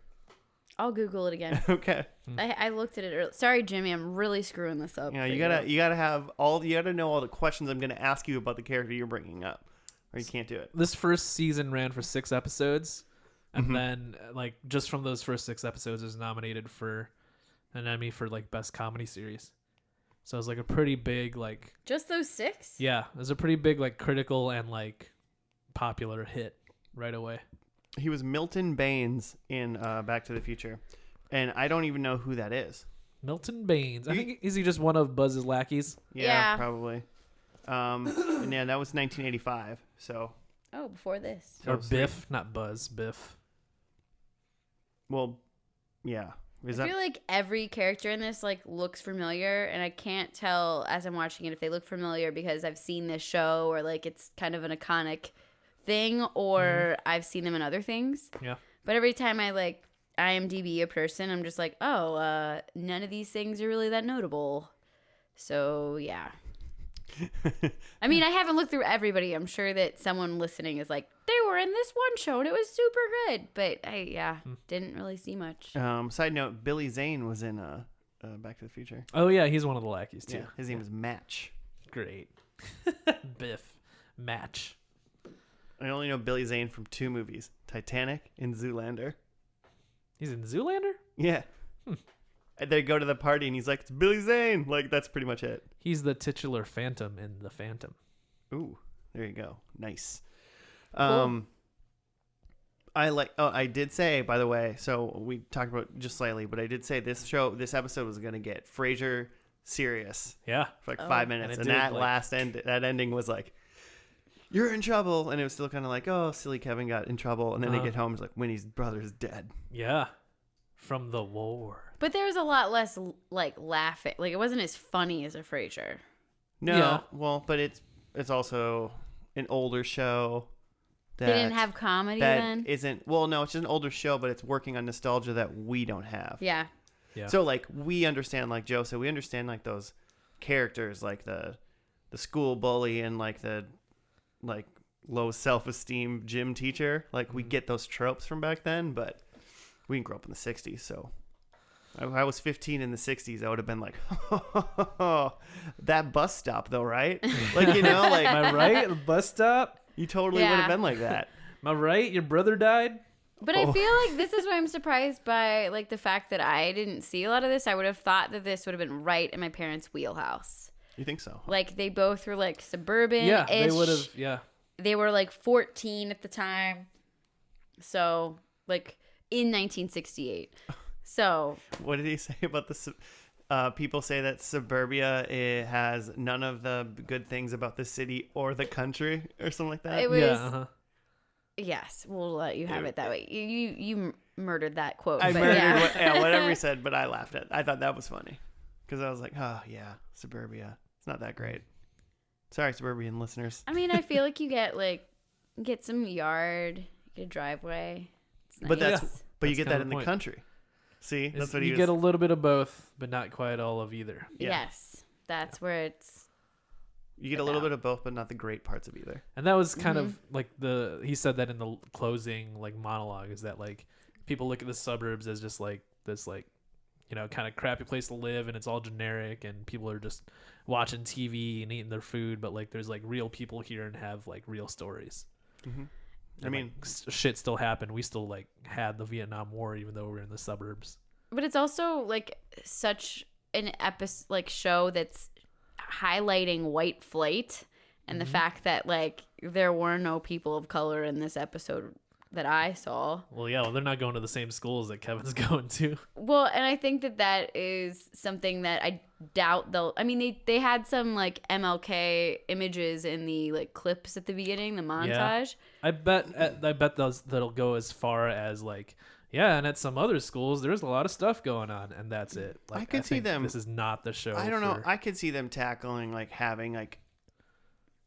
I'll Google it again. Okay. I looked at it earlier. Sorry, Jimmy. I'm really screwing this up. Yeah, you gotta know all the questions I'm gonna ask you about the character you're bringing up, or you can't do it. This first season ran for 6 episodes. And then, like, just from those first 6 episodes, is nominated for an Emmy for like best comedy series. So it was like a pretty big like. Just those 6? Yeah, it was a pretty big like critical and like popular hit right away. He was Milton Baines in Back to the Future, and I don't even know who that is. Milton Baines. I think is he just one of Buzz's lackeys? Yeah. Probably. And yeah, that was 1985. So. Oh, before this. Or Biff, not Buzz. Biff. Well, yeah. I feel like every character in this like looks familiar, and I can't tell as I'm watching it if they look familiar because I've seen this show or like it's kind of an iconic thing, or I've seen them in other things. Yeah. But every time I like IMDb a person, I'm just like, oh, none of these things are really that notable. So yeah. I mean, I haven't looked through everybody. I'm sure that someone listening is like, they were in this one show and it was super good. But I didn't really see much. Side note, Billy Zane was in Back to the Future. Oh, yeah, he's one of the lackeys, too. Yeah, his name is Match. Great. Biff. Match. I only know Billy Zane from 2 movies, Titanic and Zoolander. He's in Zoolander? Yeah. They go to the party and he's like, it's Billy Zane. Like, that's pretty much it. He's the titular Phantom in The Phantom. Ooh, there you go. Nice. Cool. I did say, by the way, so we talked about just slightly, but I did say this episode was going to get Frasier serious Yeah. for like 5 minutes. And that that ending was like, you're in trouble. And it was still kind of like, oh, silly Kevin got in trouble. And then they get home, it's like, Winnie's brother's dead. Yeah. From the war. But there was a lot less like laughing. Like it wasn't as funny as a Frasier. No, Yeah. well, but it's also an older show. They didn't have comedy that then? isn't, well, no, it's just an older show, but it's working on nostalgia that we don't have. Yeah. Yeah. So like we understand, like Joe said, we understand like those characters, like the school bully and like the like low self-esteem gym teacher. Like we get those tropes from back then, but we didn't grow up in the 60s, so I was 15 in the 60s. I would have been like, oh, that bus stop though, right? Like, you know, like, Am I right? The bus stop? you totally would have been like that. Am I right? Your brother died? But I feel like this is why I'm surprised by like the fact that I didn't see a lot of this. I would have thought that this would have been right in my parents' wheelhouse. You think so? Like they both were like suburban. Yeah, they would have. Yeah. They were like 14 at the time. So like in 1968. So What did he say about the people say that suburbia has none of the good things about the city or the country or something like that? it was. Yeah. Yes, we'll let you have it that way. You murdered that quote. I but murdered yeah. whatever he said, but I laughed at it. I thought that was funny because I was like, oh, yeah, suburbia. It's not that great. Sorry, suburban listeners. I mean, I feel like you get some yard, you get a driveway. It's nice. But you That's get kind that of in the the point. country. See, that's what he You was. get a little bit of both, but not quite all of either. Yeah. Yes, that's where it's. You get a little bit of both, but not the great parts of either. And that was kind of like he said that in the closing like monologue, is that like people look at the suburbs as just like this like, you know, kind of crappy place to live, and it's all generic and people are just watching TV and eating their food, but like there's like real people here and have like real stories. Mm-hmm. And, I mean, like, shit still happened. We still like had the Vietnam War even though we were in the suburbs. But it's also like such an show that's highlighting white flight and the fact that like there were no people of color in this episode that I saw. Well, yeah, they're not going to the same schools that Kevin's going to. Well, and I think that is something that I doubt they'll. I mean, they had some like MLK images in the like clips at the beginning, the montage. Yeah. I bet that'll go as far as like, yeah, and at some other schools there's a lot of stuff going on, and that's it. Like, I could see think them. This is not the show. I don't know. I could see them tackling like having like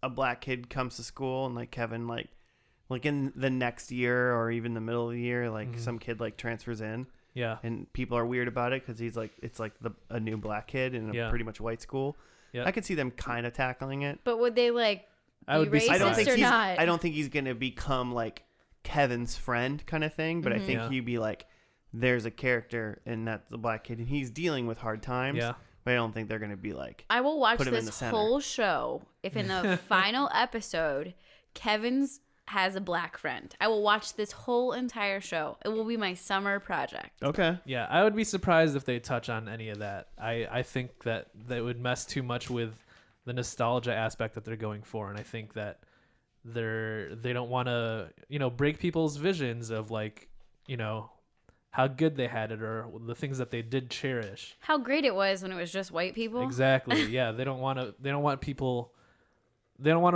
a black kid comes to school and like Kevin like in the next year or even the middle of the year, like some kid like transfers in. Yeah. And people are weird about it because he's like, it's like a new black kid in a pretty much white school. Yeah. I could see them kind of tackling it. But would they like I would be racist surprised. or I don't not? think he's gonna become like Kevin's friend kind of thing. But I think he'd be like, there's a character and that's the black kid and he's dealing with hard times. Yeah. But I don't think they're gonna be like. I will watch put him in this the center. whole show if in the final episode Kevin's has a black friend. I will watch this whole entire show. It will be my summer project. Okay. Yeah, I would be surprised if they touch on any of that. I think that would mess too much with the nostalgia aspect that they're going for, and I think that they don't want to, break people's visions of like, how good they had it or the things that they did cherish. How great it was when it was just white people. Exactly. Yeah, they don't want to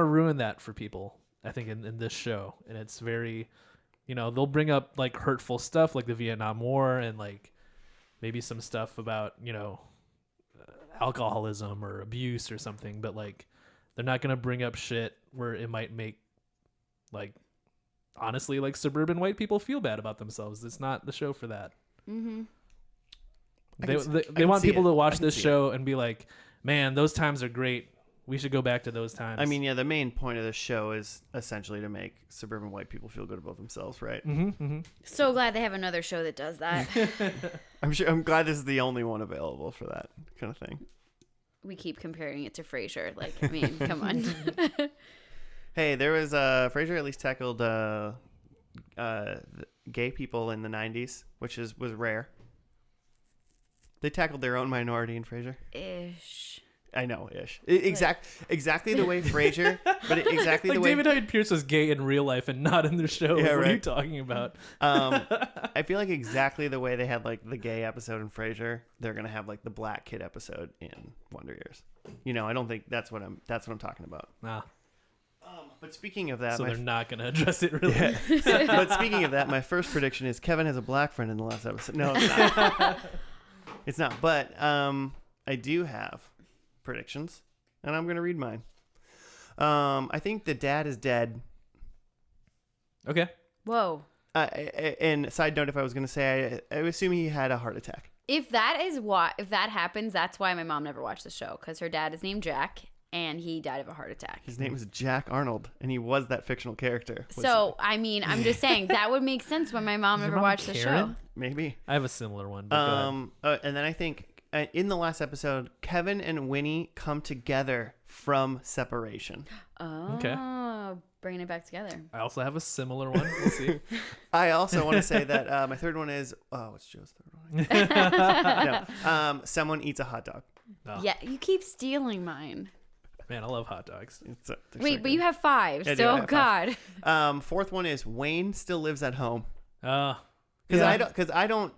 ruin that for people. I think in this show, and it's very, they'll bring up like hurtful stuff like the Vietnam War and like maybe some stuff about, alcoholism or abuse or something, but like they're not going to bring up shit where it might make like honestly like suburban white people feel bad about themselves. It's not the show for that. Mm-hmm. They want people to watch this show and be like, man, those times are great. We should go back to those times. I mean, yeah, the main point of the show is essentially to make suburban white people feel good about themselves, right? Mm-hmm, mm-hmm. So glad they have another show that does that. I'm glad this is the only one available for that kind of thing. We keep comparing it to Frasier. Like, I mean, come on. Hey, there was Frasier at least tackled gay people in the 90s, which was rare. They tackled their own minority in Frasier. Ish. I know, ish. Exactly the way Frasier, but exactly like the way David Hyde Pierce was gay in real life and not in the show. Yeah, what right. are you talking about? I feel like exactly the way they had like the gay episode in Frasier, they're gonna have like the black kid episode in Wonder Years. I don't think that's what I'm talking about. Nah. But speaking of that, So they're not gonna address it really. Yeah. But speaking of that, my first prediction is Kevin has a black friend in the last episode. No, it's not. It's not. But I do have predictions, and I'm gonna read mine. I think the dad is dead. Okay. Whoa. And side note, if I was gonna say, I would assume he had a heart attack. If that happens, that's why my mom never watched the show, because her dad is named Jack and he died of a heart attack. His name is Jack Arnold, and he was that fictional character. So, I mean, I'm just saying that would make sense when my mom never watched the show. Maybe. I have a similar one. But and then I think in the last episode, Kevin and Winnie come together from separation. Oh, Okay. Bringing it back together. I also have a similar one. We'll see. I also want to say that my third one is what's Joe's third one? No, someone eats a hot dog. Oh. Yeah, you keep stealing mine. Man, I love hot dogs. Wait, but you have 5, I do, so I have God. 5. Fourth one is Wayne still lives at home. Yeah. I don't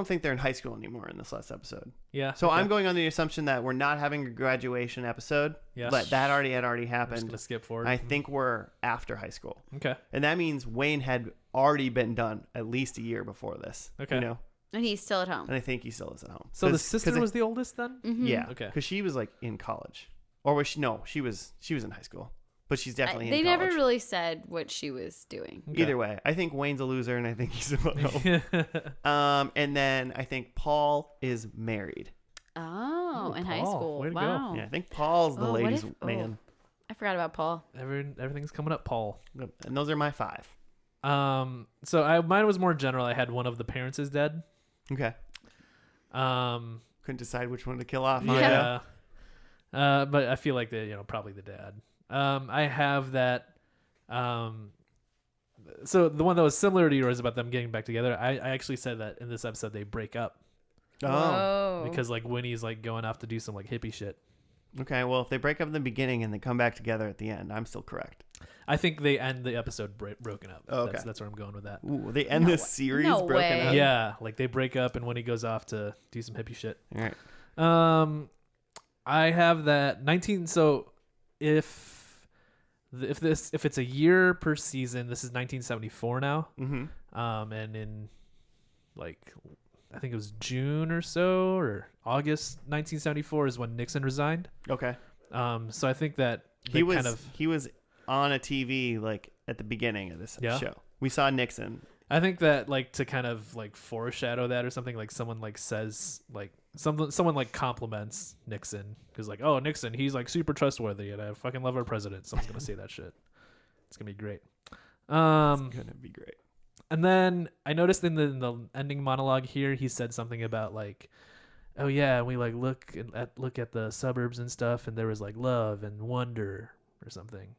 think they're in high school anymore in this last episode. Yeah. So okay. I'm going on the assumption that we're not having a graduation episode. Yeah. But that already had I'm happened. just gonna skip forward. I think we're after high school. Okay. And that means Wayne had already been done at least a year before this. Okay. And he's still at home. And I think he still is at home. So the sister was the oldest then? Mm-hmm. Yeah. Okay. Because she was like in college. Or was she? No, she was in high school. But she's definitely in They college. never really said what she was doing. Okay. Either way, I think Wayne's a loser, and I think he's at home. And then I think Paul is married. Oh, Ooh, in high Paul. school. Way to go. Wow. Yeah, I think Paul's the ladies' man. I forgot about Paul. Everything's coming up, Paul. And those are my 5. So mine was more general. I had one of the parents is dead. Okay. Couldn't decide which one to kill off. Yeah. But I feel like probably the dad. I have that. So the one that was similar to yours about them getting back together. I actually said that in this episode they break up. Oh. Whoa. Because like Winnie's like going off to do some like hippie shit. Okay. Well, if they break up in the beginning and they come back together at the end, I'm still correct. I think they end the episode broken up. Oh, okay. That's where I'm going with that. Ooh, they end this series No broken way. up. Yeah, like they break up and Winnie goes off to do some hippie shit. All right. I have that 19. So if it's a year per season, this is 1974 now. Mm-hmm. And in like I think it was June or so or August 1974 is when Nixon resigned. Okay. So I think that He was on a TV like at the beginning of this show. We saw Nixon. I think that like to kind of like foreshadow that or something, like someone like says like someone like compliments Nixon because like, oh, Nixon, he's like super trustworthy and I fucking love our president. Someone's gonna say that shit. It's gonna be great. It's gonna be great. And then I noticed in the ending monologue here, he said something about like, oh yeah, we like look at the suburbs and stuff, and there was like love and wonder or something.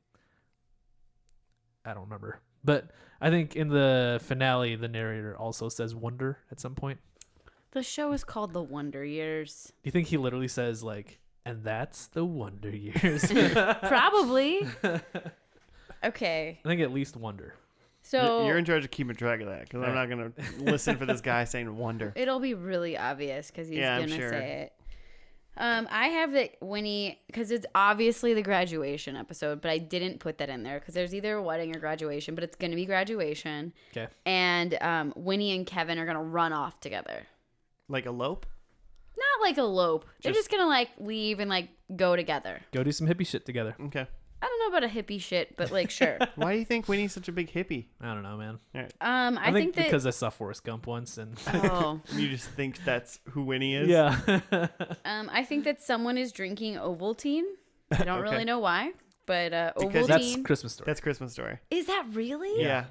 I don't remember. But I think in the finale, the narrator also says wonder at some point. The show is called The Wonder Years. Do you think he literally says like, and that's the Wonder Years? Probably. Okay. I think at least wonder. So you're in charge of keeping track of that because I'm not gonna listen for this guy saying wonder. it'll be really obvious because he's gonna say it. I have that Winnie, because it's obviously the graduation episode, but I didn't put that in there because there's either a wedding or graduation, but it's gonna be graduation. Okay. And Winnie and Kevin are gonna run off together. Like elope? Not like elope. They're just gonna like leave and like go together. Go do some hippie shit together. Okay. I don't know about a hippie shit, but like sure. Why do you think Winnie's such a big hippie? I don't know, man. All right. I think that because I saw Forrest Gump once, and You just think that's who Winnie is? yeah. I think that someone is drinking Ovaltine. I don't really know why, but Because Ovaltine. That's Christmas Story. That's Christmas Story. Is that really? Yeah.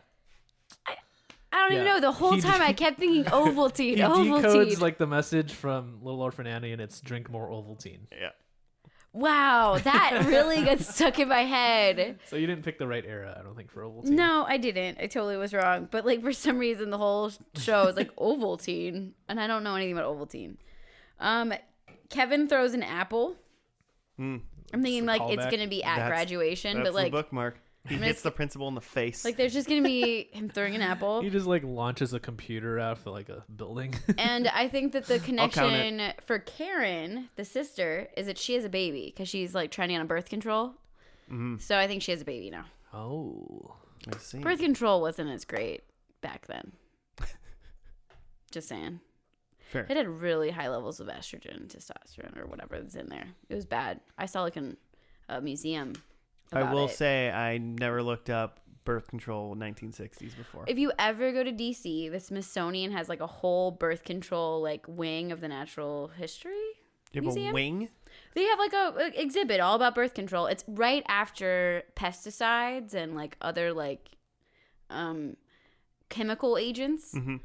I don't even Yeah. know. The whole He time I kept thinking Ovaltine. He decodes Ovaltine. like the message from Little Orphan Annie, and it's drink more Ovaltine. Yeah. Wow, that really got stuck in my head. So you didn't pick the right era, I don't think, for Ovaltine. No, I didn't. I totally was wrong. But like for some reason, the whole show is like Ovaltine, and I don't know anything about Ovaltine. Kevin throws an apple. I'm thinking like it's callback. gonna be at graduation, That's but like the bookmark. He hits the principal in the face. like there's just gonna be him throwing an apple. He just like launches a computer out for like a building. And I think that the count connection for Karen, the sister, is that she has a baby because she's like trying on birth control. So I think she has a baby now. Oh. I see. Birth control wasn't as great back then. Just saying. Fair. It had really high levels of estrogen, testosterone, or whatever that's in there. It was bad. I saw like in a museum. I will it. say I never looked up birth control 1960s before. If you ever go to DC, the Smithsonian has like a whole birth control like wing of the natural history you have museum. a wing? They have like a exhibit all about birth control. It's right after pesticides and like other like chemical agents. Mm-hmm.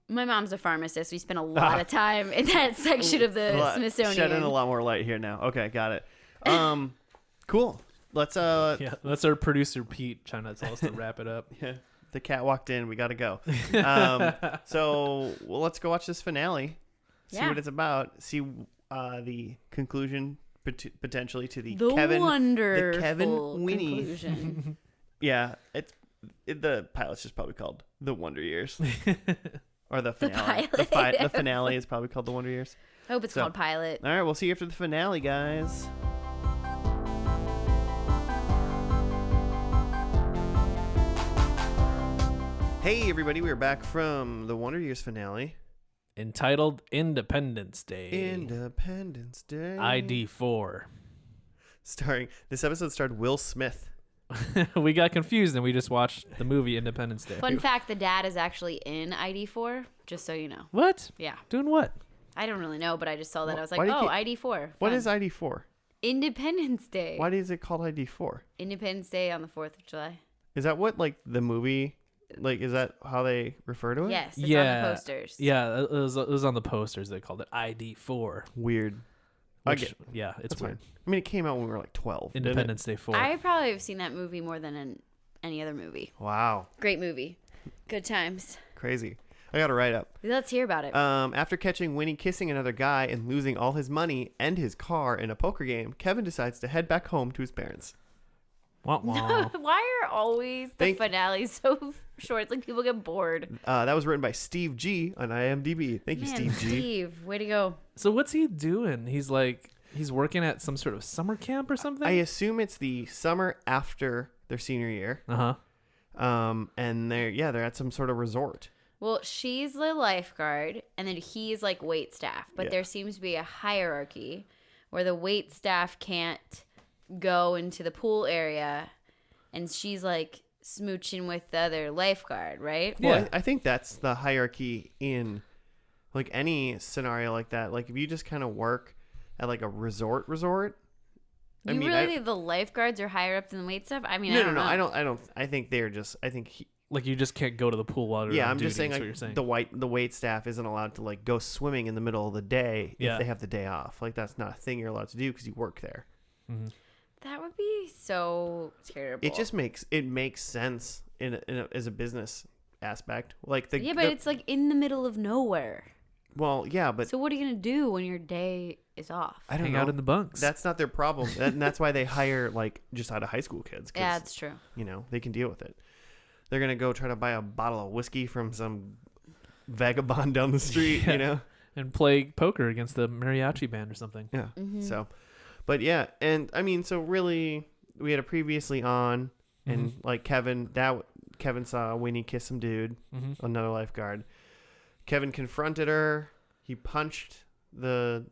My mom's a pharmacist. We spent a lot of time in that section of the Smithsonian. Shedding a lot more light here now. Okay, got it. Cool. Let's Yeah, that's our producer Pete trying to tell us to wrap it up. Yeah, the cat walked in. We got to go. So let's go watch this finale. See Yeah. what it's about. See the conclusion potentially to the wonderful Kevin Winnie. conclusion. Yeah, the pilot's just probably called The Wonder Years. Or the finale. pilot. The finale is probably called The Wonder Years. I hope it's So- called Pilot. All right, we'll see you after the finale, guys. Hey, everybody, we're back from the Wonder Years finale. Entitled Independence Day. Independence Day. ID4. This episode starred Will Smith. We got confused and we just watched the movie Independence Day. Fun fact, the dad is actually in ID4, just so you know. What? Yeah. Doing what? I don't really know, but I just saw that. I was Why like, do you oh, keep- ID4. What fun. is ID4? Independence Day. Why is it called ID4? Independence Day on the 4th of July. Is that what, like, the movie, like, is that how they refer to it? Yes, it's Yeah. on the posters. Yeah, it was on the posters. They called it ID4. Weird. Which, yeah, it's That's weird. I mean, it came out when we were like 12. didn't it? Independence Day 4. I probably have seen that movie more than any other movie. Wow. Great movie. Good times. Crazy. I got to write up. Let's hear about it. After catching Winnie kissing another guy and losing all his money and his car in a poker game, Kevin decides to head back home to his parents. Wah, wah. Why are always the finales so short? It's like people get bored. That was written by Steve G on IMDb. Thank you, Man, Steve G. Steve, way to go. So what's he doing? He's working at some sort of summer camp or something? I assume it's the summer after their senior year. Uh-huh. And they're at some sort of resort. Well, she's the lifeguard, and then he's like wait staff. But Yeah. there seems to be a hierarchy where the wait staff can't go into the pool area, and she's like smooching with the other lifeguard, right? Yeah. Well, I think that's the hierarchy in like any scenario like that. Like if you just kind of work at like a resort. You really think the lifeguards are higher up than the wait staff? I mean, I don't know. I don't. I think they're just. I think. Like you just can't go to the pool while you're Yeah, on I'm duty, just saying. is what Like you're saying. the wait staff isn't allowed to like go swimming in the middle of the day Yeah. if they have the day off. Like that's not a thing you're allowed to do because you work there. Mm-hmm. That would be so terrible. It makes sense as a business aspect. Like but it's like in the middle of nowhere. Well, yeah, but so what are you gonna do when your day is off? I don't Hang know. out in the bunks. That's not their problem, and that's why they hire like just out of high school kids. Yeah, that's true. You know, they can deal with it. They're gonna go try to buy a bottle of whiskey from some vagabond down the street. Yeah. You know, and play poker against the mariachi band or something. yeah. Mm-hmm. So, but yeah, and I mean, so really, we had a previously on, and like Kevin saw Winnie kiss some dude, another lifeguard. Kevin confronted her. He punched the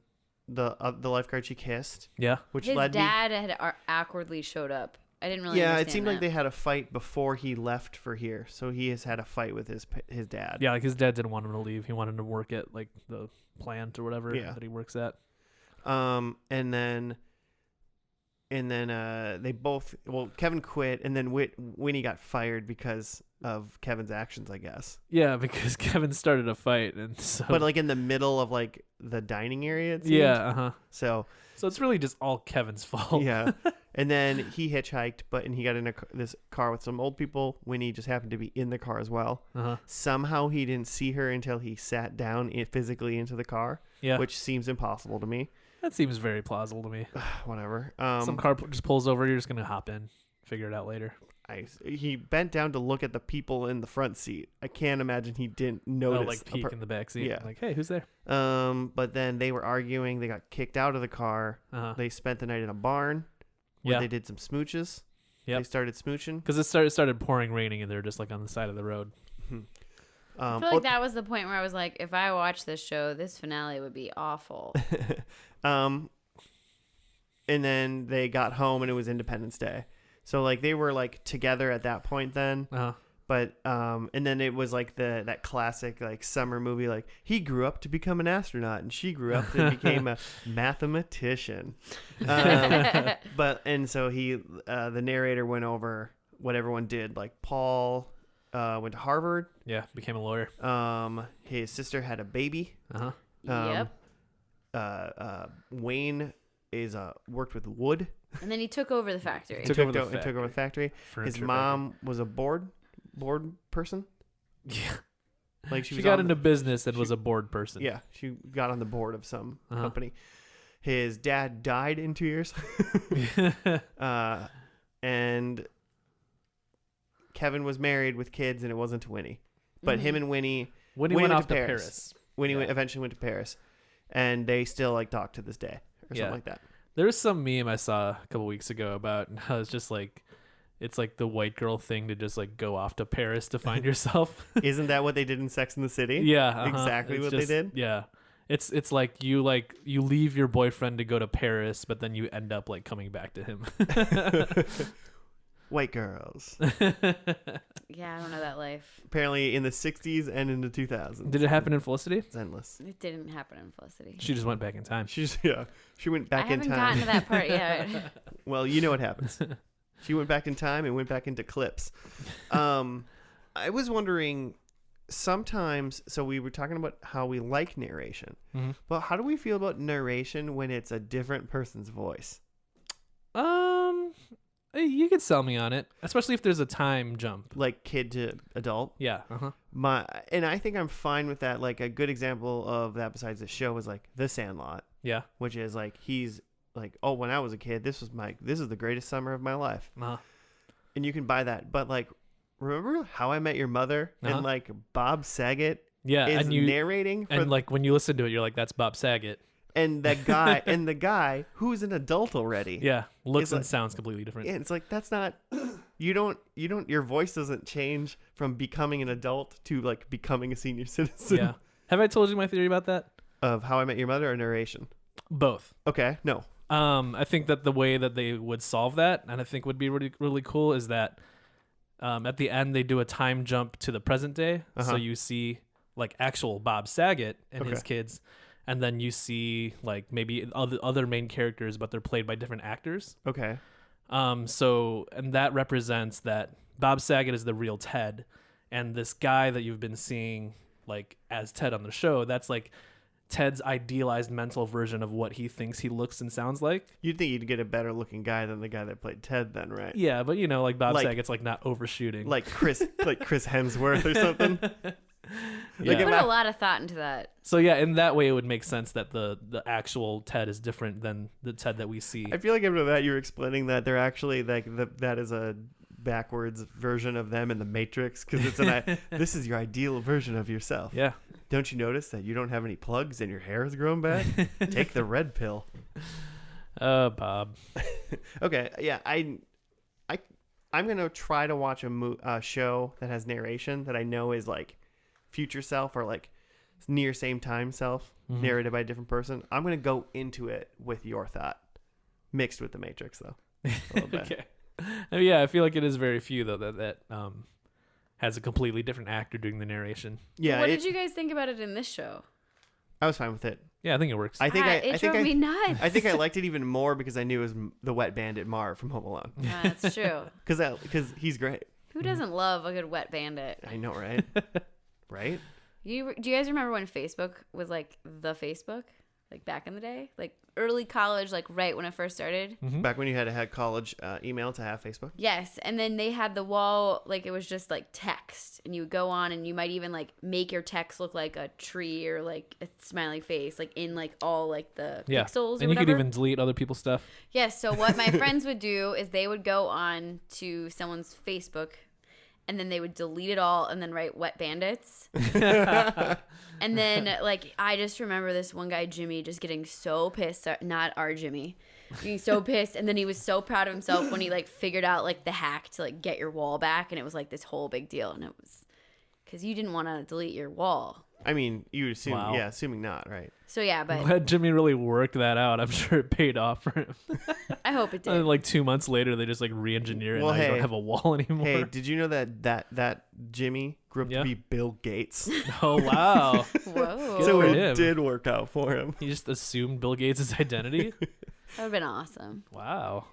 lifeguard she kissed. Yeah, which his led dad had awkwardly showed up. I didn't really. Yeah, understand it seemed that. like they had a fight before he left for here. So he has had a fight with his dad. yeah. Like his dad didn't want him to leave. He wanted him to work at like the plant or whatever Yeah. that he works at. And then they both. Well, Kevin quit, and then Winnie got fired because of Kevin's actions, I guess. Yeah, because Kevin started a fight, and so. But like in the middle of like the dining area. It seemed. Yeah. So it's really just all Kevin's fault. yeah. And then he hitchhiked, and he got in this car with some old people. Winnie just happened to be in the car as well. Somehow he didn't see her until he sat down physically into the car. Yeah. Which seems impossible to me. That seems very plausible to me. Whatever. Some car just pulls over. You're just gonna hop in, figure it out later. He bent down to look at the people in the front seat. I can't imagine he didn't notice. Like peek in the back seat. Yeah. Like, hey, who's there? But then they were arguing. They got kicked out of the car. They spent the night in a barn where they did some smooches. Yeah. They started smooching Because it started pouring, raining, and they're just like on the side of the road. I feel like that was the point where I was like, if I watch this show, this finale would be awful. And then they got home and it was Independence Day. So like they were like together at that point then. But and then it was like that classic like summer movie, like he grew up to become an astronaut and she grew up and became a mathematician. And so the narrator went over what everyone did. Like Paul went to Harvard. Yeah, became a lawyer. His sister had a baby. Yep. Wayne worked with wood. And then he took over the factory. Took over the factory. His Furniture mom was a board person. Yeah. Like she got into business and was a board person. Yeah, she got on the board of some company. His dad died in 2 years. And Kevin was married with kids, and it wasn't to Winnie. But him and Winnie went off to Paris. Winnie eventually went to Paris, and they still like talk to this day or something like that. There was some meme I saw a couple weeks ago about how it's just like, it's like the white girl thing to just like go off to Paris to find yourself. Isn't that what they did in Sex and the City? Yeah, exactly what they did. Yeah, it's like you leave your boyfriend to go to Paris, but then you end up like coming back to him. White girls. Yeah, I don't know that life. Apparently in the 60s and in the 2000s. Did it happen in Felicity? It's endless. It didn't happen in Felicity. She just went back in time. She went back in time. I haven't gotten to that part yet. Well, you know what happens. She went back in time and went back into clips. I was wondering sometimes, so we were talking about how we like narration, but how do we feel about narration when it's a different person's voice? You could sell me on it, especially if there's a time jump. Like kid to adult? Yeah. And I think I'm fine with that. Like a good example of that besides the show was like The Sandlot. Yeah. Which is like, he's like, oh, when I was a kid, this is the greatest summer of my life. And you can buy that. But like, remember How I Met Your Mother? And like Bob Saget is narrating. And like when you listen to it, you're like, that's Bob Saget. And the guy who's an adult already. Yeah. Looks and like, sounds completely different. Yeah, it's like, that's not, your voice doesn't change from becoming an adult to like becoming a senior citizen. Yeah. Have I told you my theory about that? Of How I Met Your Mother or narration? Both. Okay. No. I think that the way that they would solve that, and I think would be really, really cool, is that at the end they do a time jump to the present day. So you see like actual Bob Saget and his kids. And then you see like maybe other main characters, but they're played by different actors. Okay. And that represents that Bob Saget is the real Ted, and this guy that you've been seeing like as Ted on the show, that's like Ted's idealized mental version of what he thinks he looks and sounds like. You'd think you'd get a better looking guy than the guy that played Ted, then, right? Yeah, but like Bob Like- Saget's like not overshooting. Like Chris Hemsworth or something. Yeah. Like, Put ima- a lot of thought into that. So yeah, in that way, it would make sense that the actual Ted is different than the Ted that we see. I feel like after that, you're explaining that they're actually like that is a backwards version of them in the Matrix, because it's this is your ideal version of yourself. Yeah. Don't you notice that you don't have any plugs and your hair has grown back? Take the red pill. Bob. Okay, yeah, I'm gonna try to watch a show that has narration that I know is like future self or like near same time self narrated by a different person. I'm gonna go into it with your thought mixed with the Matrix though. A little bit. Okay. Yeah, I feel like it is very few though that has a completely different actor doing the narration. Yeah, What did you guys think about it in this show? I was fine with it. Yeah, I think it works. I think it drove me nuts. I think I liked it even more because I knew it was the wet bandit Marv from Home Alone. That's true. Because he's great. Who doesn't love a good wet bandit? I know, right? Right? Do you guys remember when Facebook was like the Facebook? Like back in the day? Like early college, like right when it first started? Back when you had to have college email to have Facebook. Yes. And then they had the wall, like it was just like text. And you would go on and you might even like make your text look like a tree or like a smiley face, like in like all like the pixels or and you could whatever. even delete other people's stuff. Yes. So what my friends would do is they would go on to someone's Facebook and then they would delete it all and then write wet bandits. And then like I just remember this one guy, Jimmy, just getting so pissed. Not our Jimmy. Being so pissed. And then he was so proud of himself when he like figured out like the hack to like get your wall back. And it was like this whole big deal. And it was because you didn't want to delete your wall. I mean, you assume, Wow. yeah, assuming not, right? So yeah, but Glad Jimmy really worked that out. I'm sure it paid off for him. I hope it did. And like 2 months later, they just like re-engineer it. Well, And now you hey. don't have a wall anymore. Hey, did you know that Jimmy grew up Yeah. to be Bill Gates? Oh wow! Whoa. So for it him. did work out for him. He just assumed Bill Gates' identity. That would have been awesome. Wow.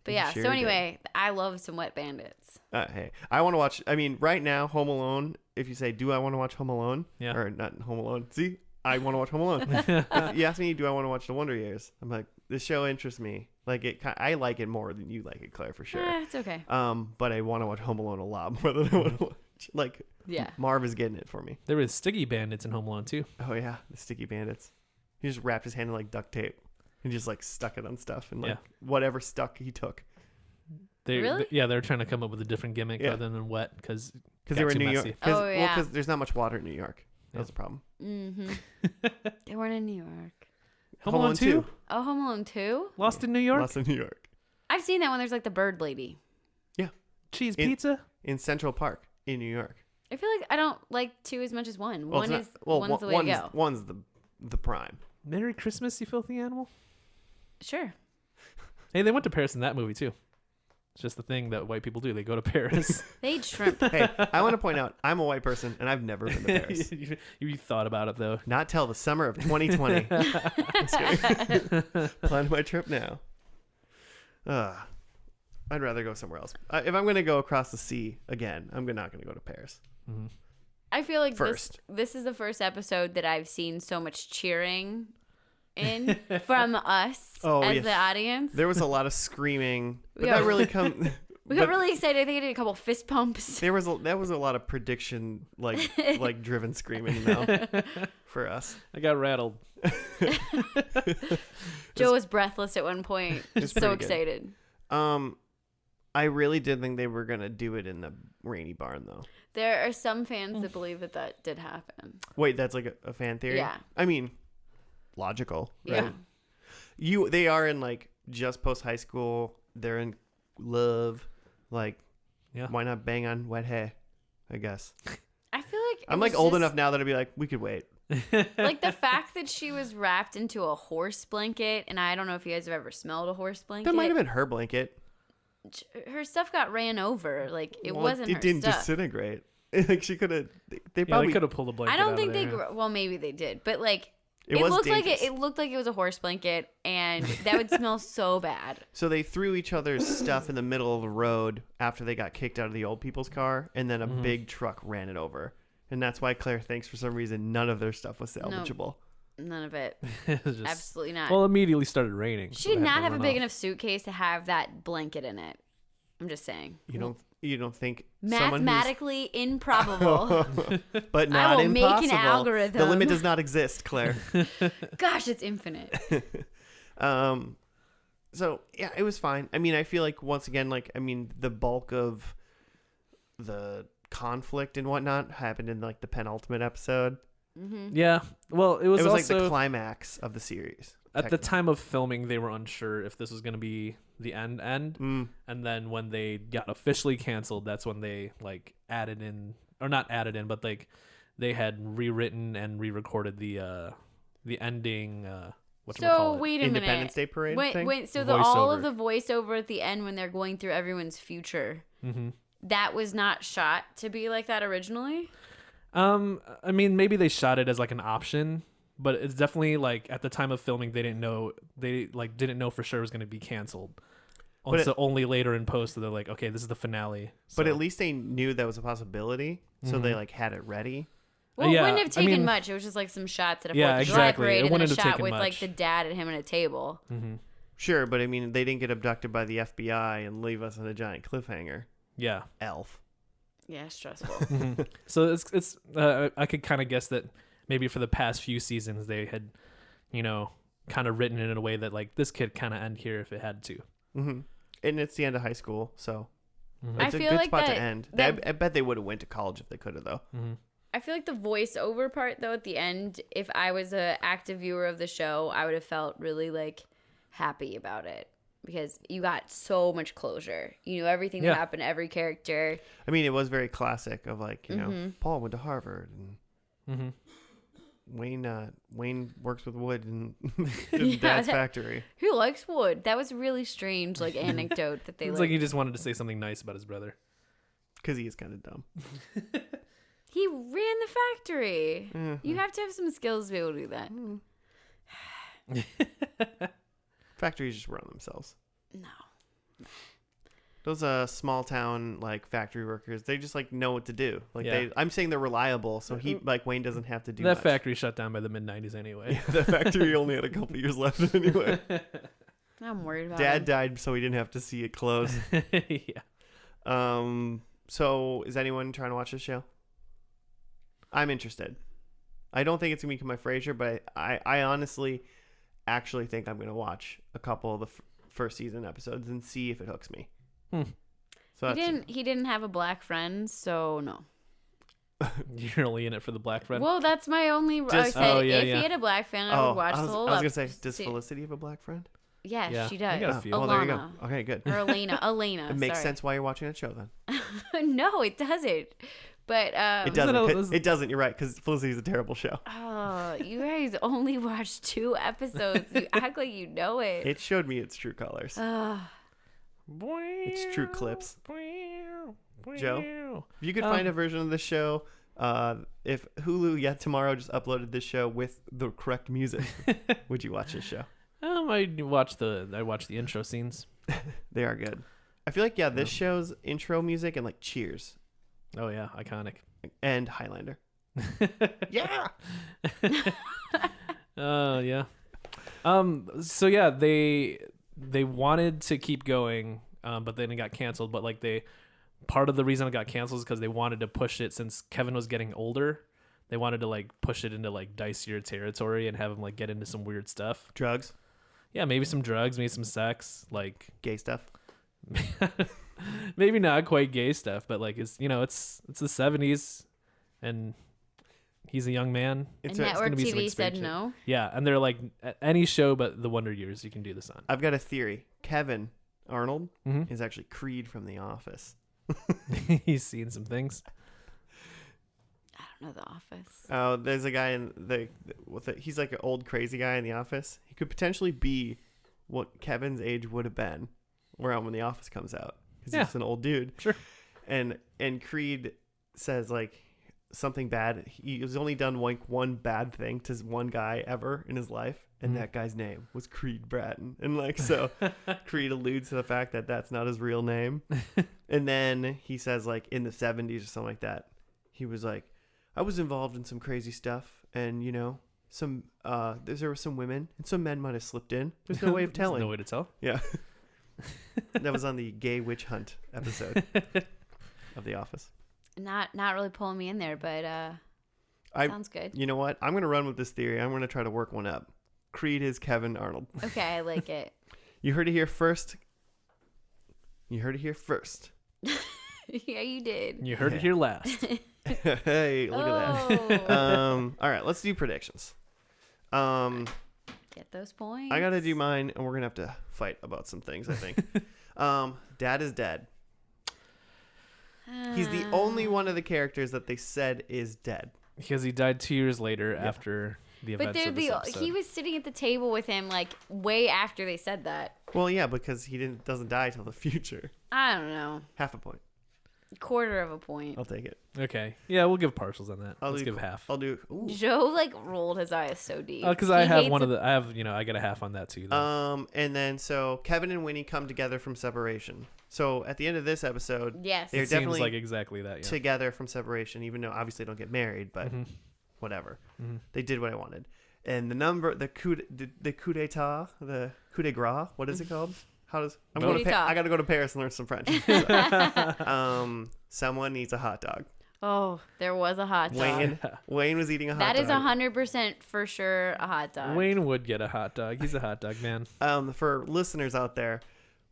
But yeah, Sure so did. anyway, I love some wet bandits. Hey, I want to watch. I mean, right now, Home Alone. If you say, "Do I want to watch Home Alone?" Yeah. Or not Home Alone. See, I want to watch Home Alone. If you ask me, "Do I want to watch The Wonder Years?" I'm like, this show interests me. Like it, I like it more than you like it, Claire, for sure. It's okay. But I want to watch Home Alone a lot more than I want to watch. Like, Yeah. Marv is getting it for me. There was Sticky Bandits in Home Alone too. Oh yeah, the Sticky Bandits. He just wrapped his hand in like duct tape and just like stuck it on stuff and like Yeah. whatever stuck he took. Really? They're trying to come up with a different gimmick Yeah. other than wet because Because they were in New York. messy. Oh, yeah. Because there's not much water in New York. Yeah. That's the problem. Mm-hmm. They weren't in New York. Home Alone 2? Oh, Home Alone 2? Lost in New York? Lost in New York. I've seen that one. There's like the bird lady. Cheese In- pizza? In Central Park in New York. I feel like I don't like 2 as much as 1. Well, One it's is not- well, one's the way to go. One's the prime. Merry Christmas, you filthy animal. Sure. Hey, they went to Paris in that movie too. It's just the thing that white people do. They go to Paris. They eat shrimp. Hey, I want to point out I'm a white person and I've never been to Paris. you thought about it though. Not till the summer of 2020. Just kidding. Plan my trip now. I'd rather go somewhere else. If I'm going to go across the sea again, I'm not going to go to Paris. Mm-hmm. I feel like First. this is the first episode that I've seen so much cheering in from us as the audience. There was a lot of screaming, but Yeah. that really come. We got really excited. I think I did a couple fist pumps. That was a lot of prediction like driven screaming though for us. I got rattled. Joe was breathless at one point. It's So pretty good. excited. I really did think they were gonna do it in the rainy barn though. There are some fans that believe that did happen. Wait, that's like a fan theory? Yeah. I mean, logical, right? Yeah. They are in like just post high school. They're in love. Like, Yeah. why not bang on wet hay? I guess. I feel like it I'm like was old just- enough now that I'd be like, we could wait. Like the fact that she was wrapped into a horse blanket, and I don't know if you guys have ever smelled a horse blanket. That might have been her blanket. Her stuff got ran over. Like it Well, wasn't It her didn't stuff. disintegrate. Like she could have. They Yeah, probably they could have pulled a blanket. I don't out think of they. there. Well, maybe they did, but like It was looked like dangerous. it looked like it was a horse blanket, and that would smell so bad. So they threw each other's stuff in the middle of the road after they got kicked out of the old people's car, and then a big truck ran it over. And that's why Claire thinks for some reason none of their stuff was salvageable. None of it. It was just, Absolutely not. Well, immediately started raining. She did not have a big enough suitcase to have that blanket in it. I'm just saying. You don't think Mathematically improbable. but not I will impossible. make an algorithm. The limit does not exist, Claire. Gosh, it's infinite. So yeah, it was fine. I mean, I feel like once again, the bulk of the conflict and whatnot happened in like the penultimate episode. Mm-hmm. Yeah. Well, it was also like the climax of the series. At the time of filming, they were unsure if this was going to be the end. And then when they got officially canceled, that's when they like added in, or not added in, but like they had rewritten and re-recorded the ending. So wait a minute. Independence Day parade thing? Wait. So all of the voiceover at the end when they're going through everyone's future, that was not shot to be like that originally? I mean, maybe they shot it as like an option, but it's definitely like at the time of filming, they didn't know for sure it was going to be canceled. So only later in post, they're like, okay, this is the finale. So. But at least they knew that was a possibility, so they like had it ready. Well, it wouldn't have taken much. It was just like some shots at a 4th of July parade and then a shot with like the dad and him at a table. Mm-hmm. Sure, but I mean, they didn't get abducted by the FBI and leave us on a giant cliffhanger. Yeah. Elf. Yeah, stressful. So it's I could kind of guess that maybe for the past few seasons they had, kind of written it in a way that like this could kind of end here if it had to. Mm-hmm. And it's the end of high school, so I it's a feel good like spot to end. I bet they would have went to college if they could have, though. Mm-hmm. I feel like the voiceover part, though, at the end, if I was an active viewer of the show, I would have felt really, like, happy about it. Because you got so much closure. You knew everything that happened to every character. I mean, it was very classic of, like, you know, Paul went to Harvard. And Wayne works with wood in Dad's factory. Who likes wood? That was a really strange, like, anecdote that they It's like he just wanted to say something nice about his brother. Because he is kind of dumb. He ran the factory. Mm-hmm. You have to have some skills to be able to do that. Factories just run themselves. No. Those small town like factory workers, they just like know what to do. Like I'm saying they're reliable, so Wayne doesn't have to do that much. Factory shut down by the mid-90s anyway. Yeah, the factory only had a couple years left anyway. I'm worried about Dad him. died, so he didn't have to see it close. Yeah. So is anyone trying to watch this show? I'm interested. I don't think it's gonna become my Frasier, but I honestly actually think I'm gonna watch a couple of the first season episodes and see if it hooks me. So he didn't have a black friend, so no. You're only in it for the black friend. Well, that's my only. I said if he had a black friend, I would watch the whole. I was gonna say, does Felicity have a black friend? Yeah, she does. Got a few. Oh, there you go. Okay, good. Or Elena. It makes sense why you're watching that show then. No, it doesn't. But it doesn't. It doesn't. You're right, because Felicity's a terrible show. Oh, you guys only watched 2 episodes. You act like you know it. It showed me its true colors. Its true clips. Joe, if you could find a version of the show, if Hulu yet tomorrow just uploaded this show with the correct music, would you watch this show? I watch the intro scenes. They are good. I feel like this show's intro music and like Cheers. Oh yeah, iconic. And Highlander. Yeah. Yeah. So yeah, they wanted to keep going, but then it got canceled. But like part of the reason it got canceled is because they wanted to push it since Kevin was getting older. They wanted to like push it into like dicier territory and have him like get into some weird stuff. Drugs. Yeah, maybe some drugs, maybe some sex, like gay stuff. Maybe not quite gay stuff, but like it's the 70s, and he's a young man. And network TV said no. Yeah, and they're like any show but The Wonder Years you can do this on. I've got a theory. Kevin Arnold is actually Creed from The Office. He's seen some things. I don't know The Office. Oh, there's a guy in he's like an old crazy guy in The Office. He could potentially be what Kevin's age would have been around when The Office comes out. Because he's an old dude. Sure. And Creed says like something bad. He has only done like one bad thing to one guy ever in his life, and that guy's name was Creed Bratton. And like so, Creed alludes to the fact that that's not his real name. And then he says like in the 70s or something like that, he was like, I was involved in some crazy stuff, and there were some women and some men might have slipped in. There's no way of telling. No way to tell. Yeah. That was on the gay witch hunt episode of The Office. Not really pulling me in there, but sounds good. You know what? I'm going to run with this theory. I'm going to try to work one up. Creed is Kevin Arnold. Okay, I like it. You heard it here first. Yeah, you did. You heard it here last. Hey, look at that. All right, let's do predictions. Get those points. I got to do mine, and we're going to have to fight about some things, I think. Dad is dead. He's the only one of the characters that they said is dead. Because he died 2 years later after the events of this episode. He was sitting at the table with him like way after they said that. Well, yeah, because he doesn't die till the future. I don't know. Half a point. Quarter of a point. I'll take it. Okay. Yeah, we'll give partials on that. Let's give half. I'll do. Ooh. Joe rolled his eyes so deep. Because I have I got a half on that too. Though. And then so Kevin and Winnie come together from separation. So at the end of this episode, yes, they're definitely seems like exactly that. Yeah. Together from separation, even though obviously they don't get married, but whatever. Mm-hmm. They did what I wanted. And the coup d'état, the coup de grace, what is it called? I got to go to Paris and learn some French. So, someone needs a hot dog. Oh, there was a hot dog. Wayne was eating a hot dog. That is 100% for sure a hot dog. Wayne would get a hot dog. He's a hot dog man. For listeners out there,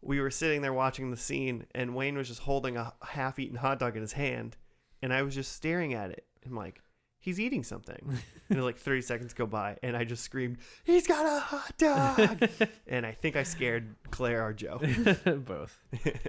we were sitting there watching the scene, and Wayne was just holding a half-eaten hot dog in his hand, and I was just staring at it. I'm like, he's eating something. And like 30 seconds go by, and I just screamed, he's got a hot dog! And I think I scared Claire or Joe. Both.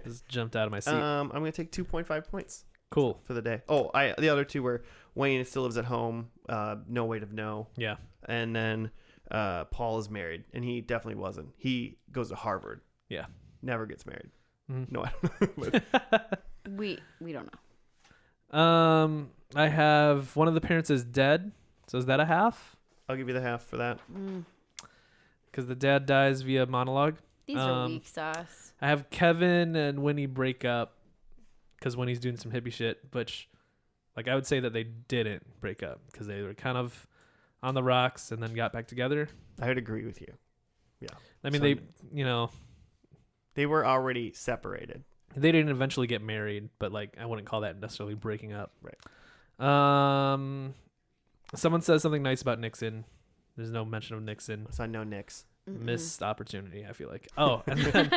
Just jumped out of my seat. I'm going to take 2.5 points. Cool. For the day. Oh, the other two were Wayne still lives at home, no way to know. Yeah. And then Paul is married, and he definitely wasn't. He goes to Harvard. Yeah. Never gets married. Mm-hmm. No, I don't know. But. We don't know. I have one of the parents is dead. So is that a half? I'll give you the half for that. Because the dad dies via monologue. These are weak sauce. I have Kevin and Winnie break up because Winnie's doing some hippie shit, which, like, I would say that they didn't break up because they were kind of on the rocks and then got back together. I would agree with you. Yeah. I mean, they were already separated. They didn't eventually get married, but like I wouldn't call that necessarily breaking up. Right. Someone says something nice about Nixon. There's no mention of Nixon. So I know Nix. Missed opportunity, I feel like. Oh, and then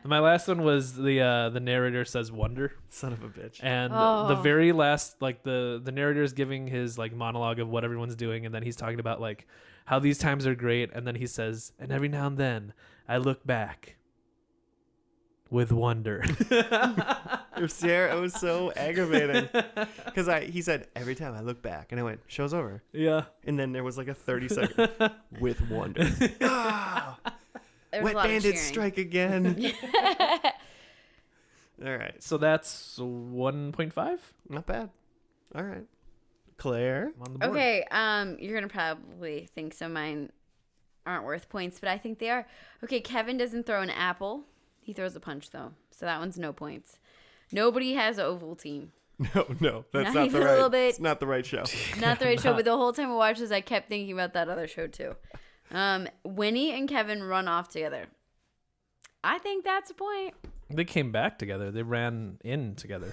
my last one was the narrator says wonder. Son of a bitch. And the very last, like the narrator is giving his like monologue of what everyone's doing, and then he's talking about like how these times are great, and then he says, and every now and then I look back with wonder. It was so aggravating because he said every time I look back, and I went, show's over. Yeah. And then there was like a 30-second with wonder. Wet bandits strike again. All right. So that's 1.5. Not bad. All right. Claire. On the board. Okay. You're gonna probably think some of mine aren't worth points, but I think they are. Okay. Kevin doesn't throw an apple. He throws a punch though, so that one's no points. Nobody has an Ovaltine. No, that's not the right. It's not the right show. Not the right show, but the whole time I watched this, I kept thinking about that other show too. Winnie and Kevin run off together. I think that's a point. They came back together. They ran in together.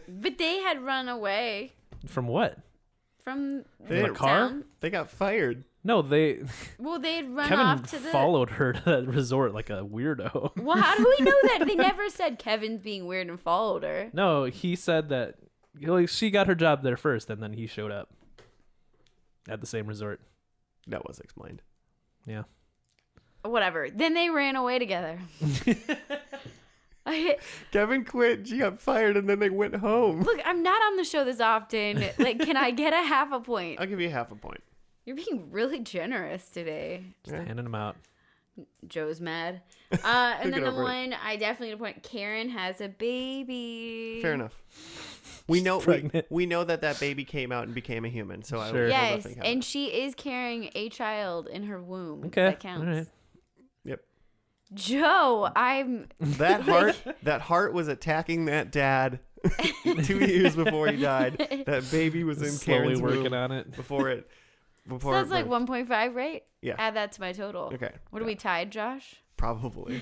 But they had run away. From what? From the car? town. They got fired. No, they had run Kevin off to the... followed her to that resort like a weirdo. Well, how do we know that? They never said Kevin's being weird and followed her. No, he said that she got her job there first, and then he showed up at the same resort. That was explained. Yeah. Whatever. Then they ran away together. Kevin quit. She got fired, and then they went home. Look, I'm not on the show this often. Like, can I get a half a point? I'll give you half a point. You're being really generous today. Just handing them out. Joe's mad. And then the one I definitely need to point. Karen has a baby. Fair enough. We know that baby came out and became a human. So sure. Yes, and she is carrying a child in her womb. Okay, that counts. all right. Yep. Joe, I'm that heart was attacking that dad 2 years before he died. That baby was in Slowly Karen's working womb on it. before So that's like birth. 1.5, right? Yeah. Add that to my total. Okay. What are we tied, Josh? Probably.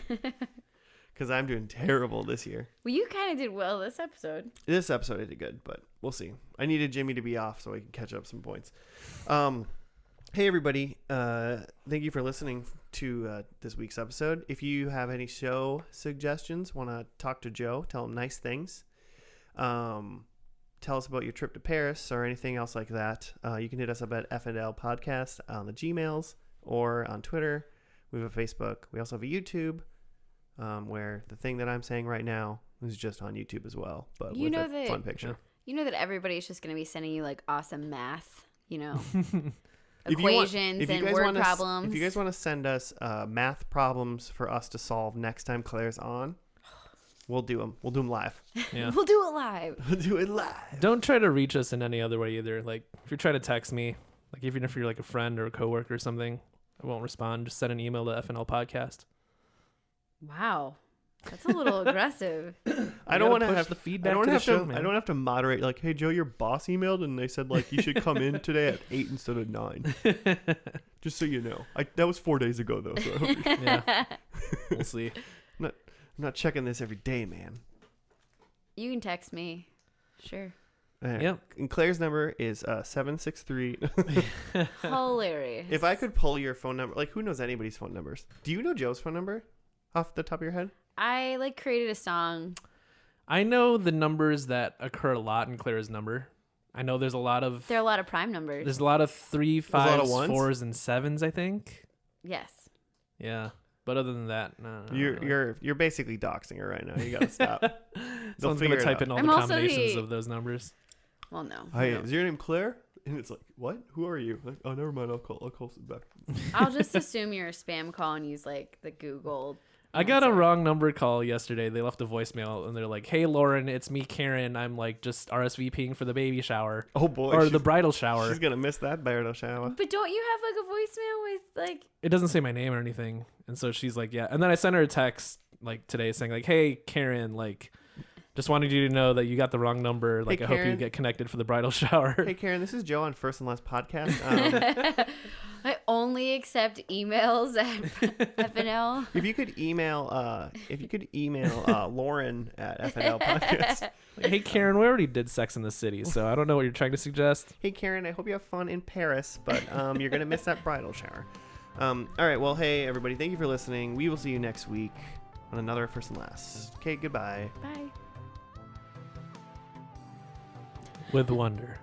Because I'm doing terrible this year. Well, you kind of did well this episode. This episode I did good, but we'll see. I needed Jimmy to be off so I can catch up some points. Hey, everybody. Thank you for listening to this week's episode. If you have any show suggestions, want to talk to Joe, tell him nice things, tell us about your trip to Paris or anything else like that, you can hit us up at FNL Podcast on the Gmails or on Twitter. We have a Facebook. We also have a YouTube, where the thing that I'm saying right now is just on YouTube as well, but You with know a that- fun picture. You know that everybody's just going to be sending you like awesome math, you know, If you want- equations if you and guys word wanna problems. If you guys want to send us math problems for us to solve next time Claire's on, we'll do them. We'll do them live. Yeah. We'll do it live. We'll do it live. Don't try to reach us in any other way either. Like if you're trying to text me, like even if you're like a friend or a coworker or something, I won't respond. Just send an email to FNL Podcast. Wow. That's a little aggressive. I don't want to push have the I feedback don't to the have show, to. man. I don't have to moderate. Like, hey Joe, your boss emailed and they said like you should come in today at 8 instead of 9. Just so you know. That was 4 days ago though. So I hope Yeah. We'll see. I'm not checking this every day, man. You can text me. Sure. Yep. And Claire's number is 763. Hilarious. If I could pull your phone number, like who knows anybody's phone numbers? Do you know Joe's phone number off the top of your head? I like created a song. I know the numbers that occur a lot in Claire's number. I know there's a lot of There are a lot of prime numbers. there's a lot of 3, a lot of 5s, ones? 4s, and 7s. I think. Yes. Yeah. But other than that, no. You're basically doxing her right now. You gotta stop. Someone's figure gonna it type out. in all I'm the also combinations the- of those numbers. Well, no. Hi, no. is your name Claire? And it's like, what? Who are you? Like, oh, never mind. I'll call back. I'll just assume you're a spam call and use like the Google. I got a answer. wrong number call yesterday. They left a voicemail and they're like, "Hey Lauren, it's me, Karen. I'm like just RSVPing for the baby shower Oh boy, or the bridal shower." she's gonna miss that bridal shower. But don't you have like a voicemail with like? It doesn't say my name or anything, and so she's like, "Yeah." And then I sent her a text like today saying like, "Hey Karen, like just wanted you to know that you got the wrong number. Like I hope you Karen. get connected for the bridal shower." Hey Karen, this is Joe on First and Last Podcast. I only accept emails at FNL. If you could email Lauren at FNL Podcast. Like, hey Karen, we already did Sex in the City, so I don't know what you're trying to suggest. Hey Karen, I hope you have fun in Paris, but you're gonna miss that bridal shower. All right, well, hey everybody, thank you for listening. We will see you next week on another First and Last. Okay, goodbye. Bye. With wonder.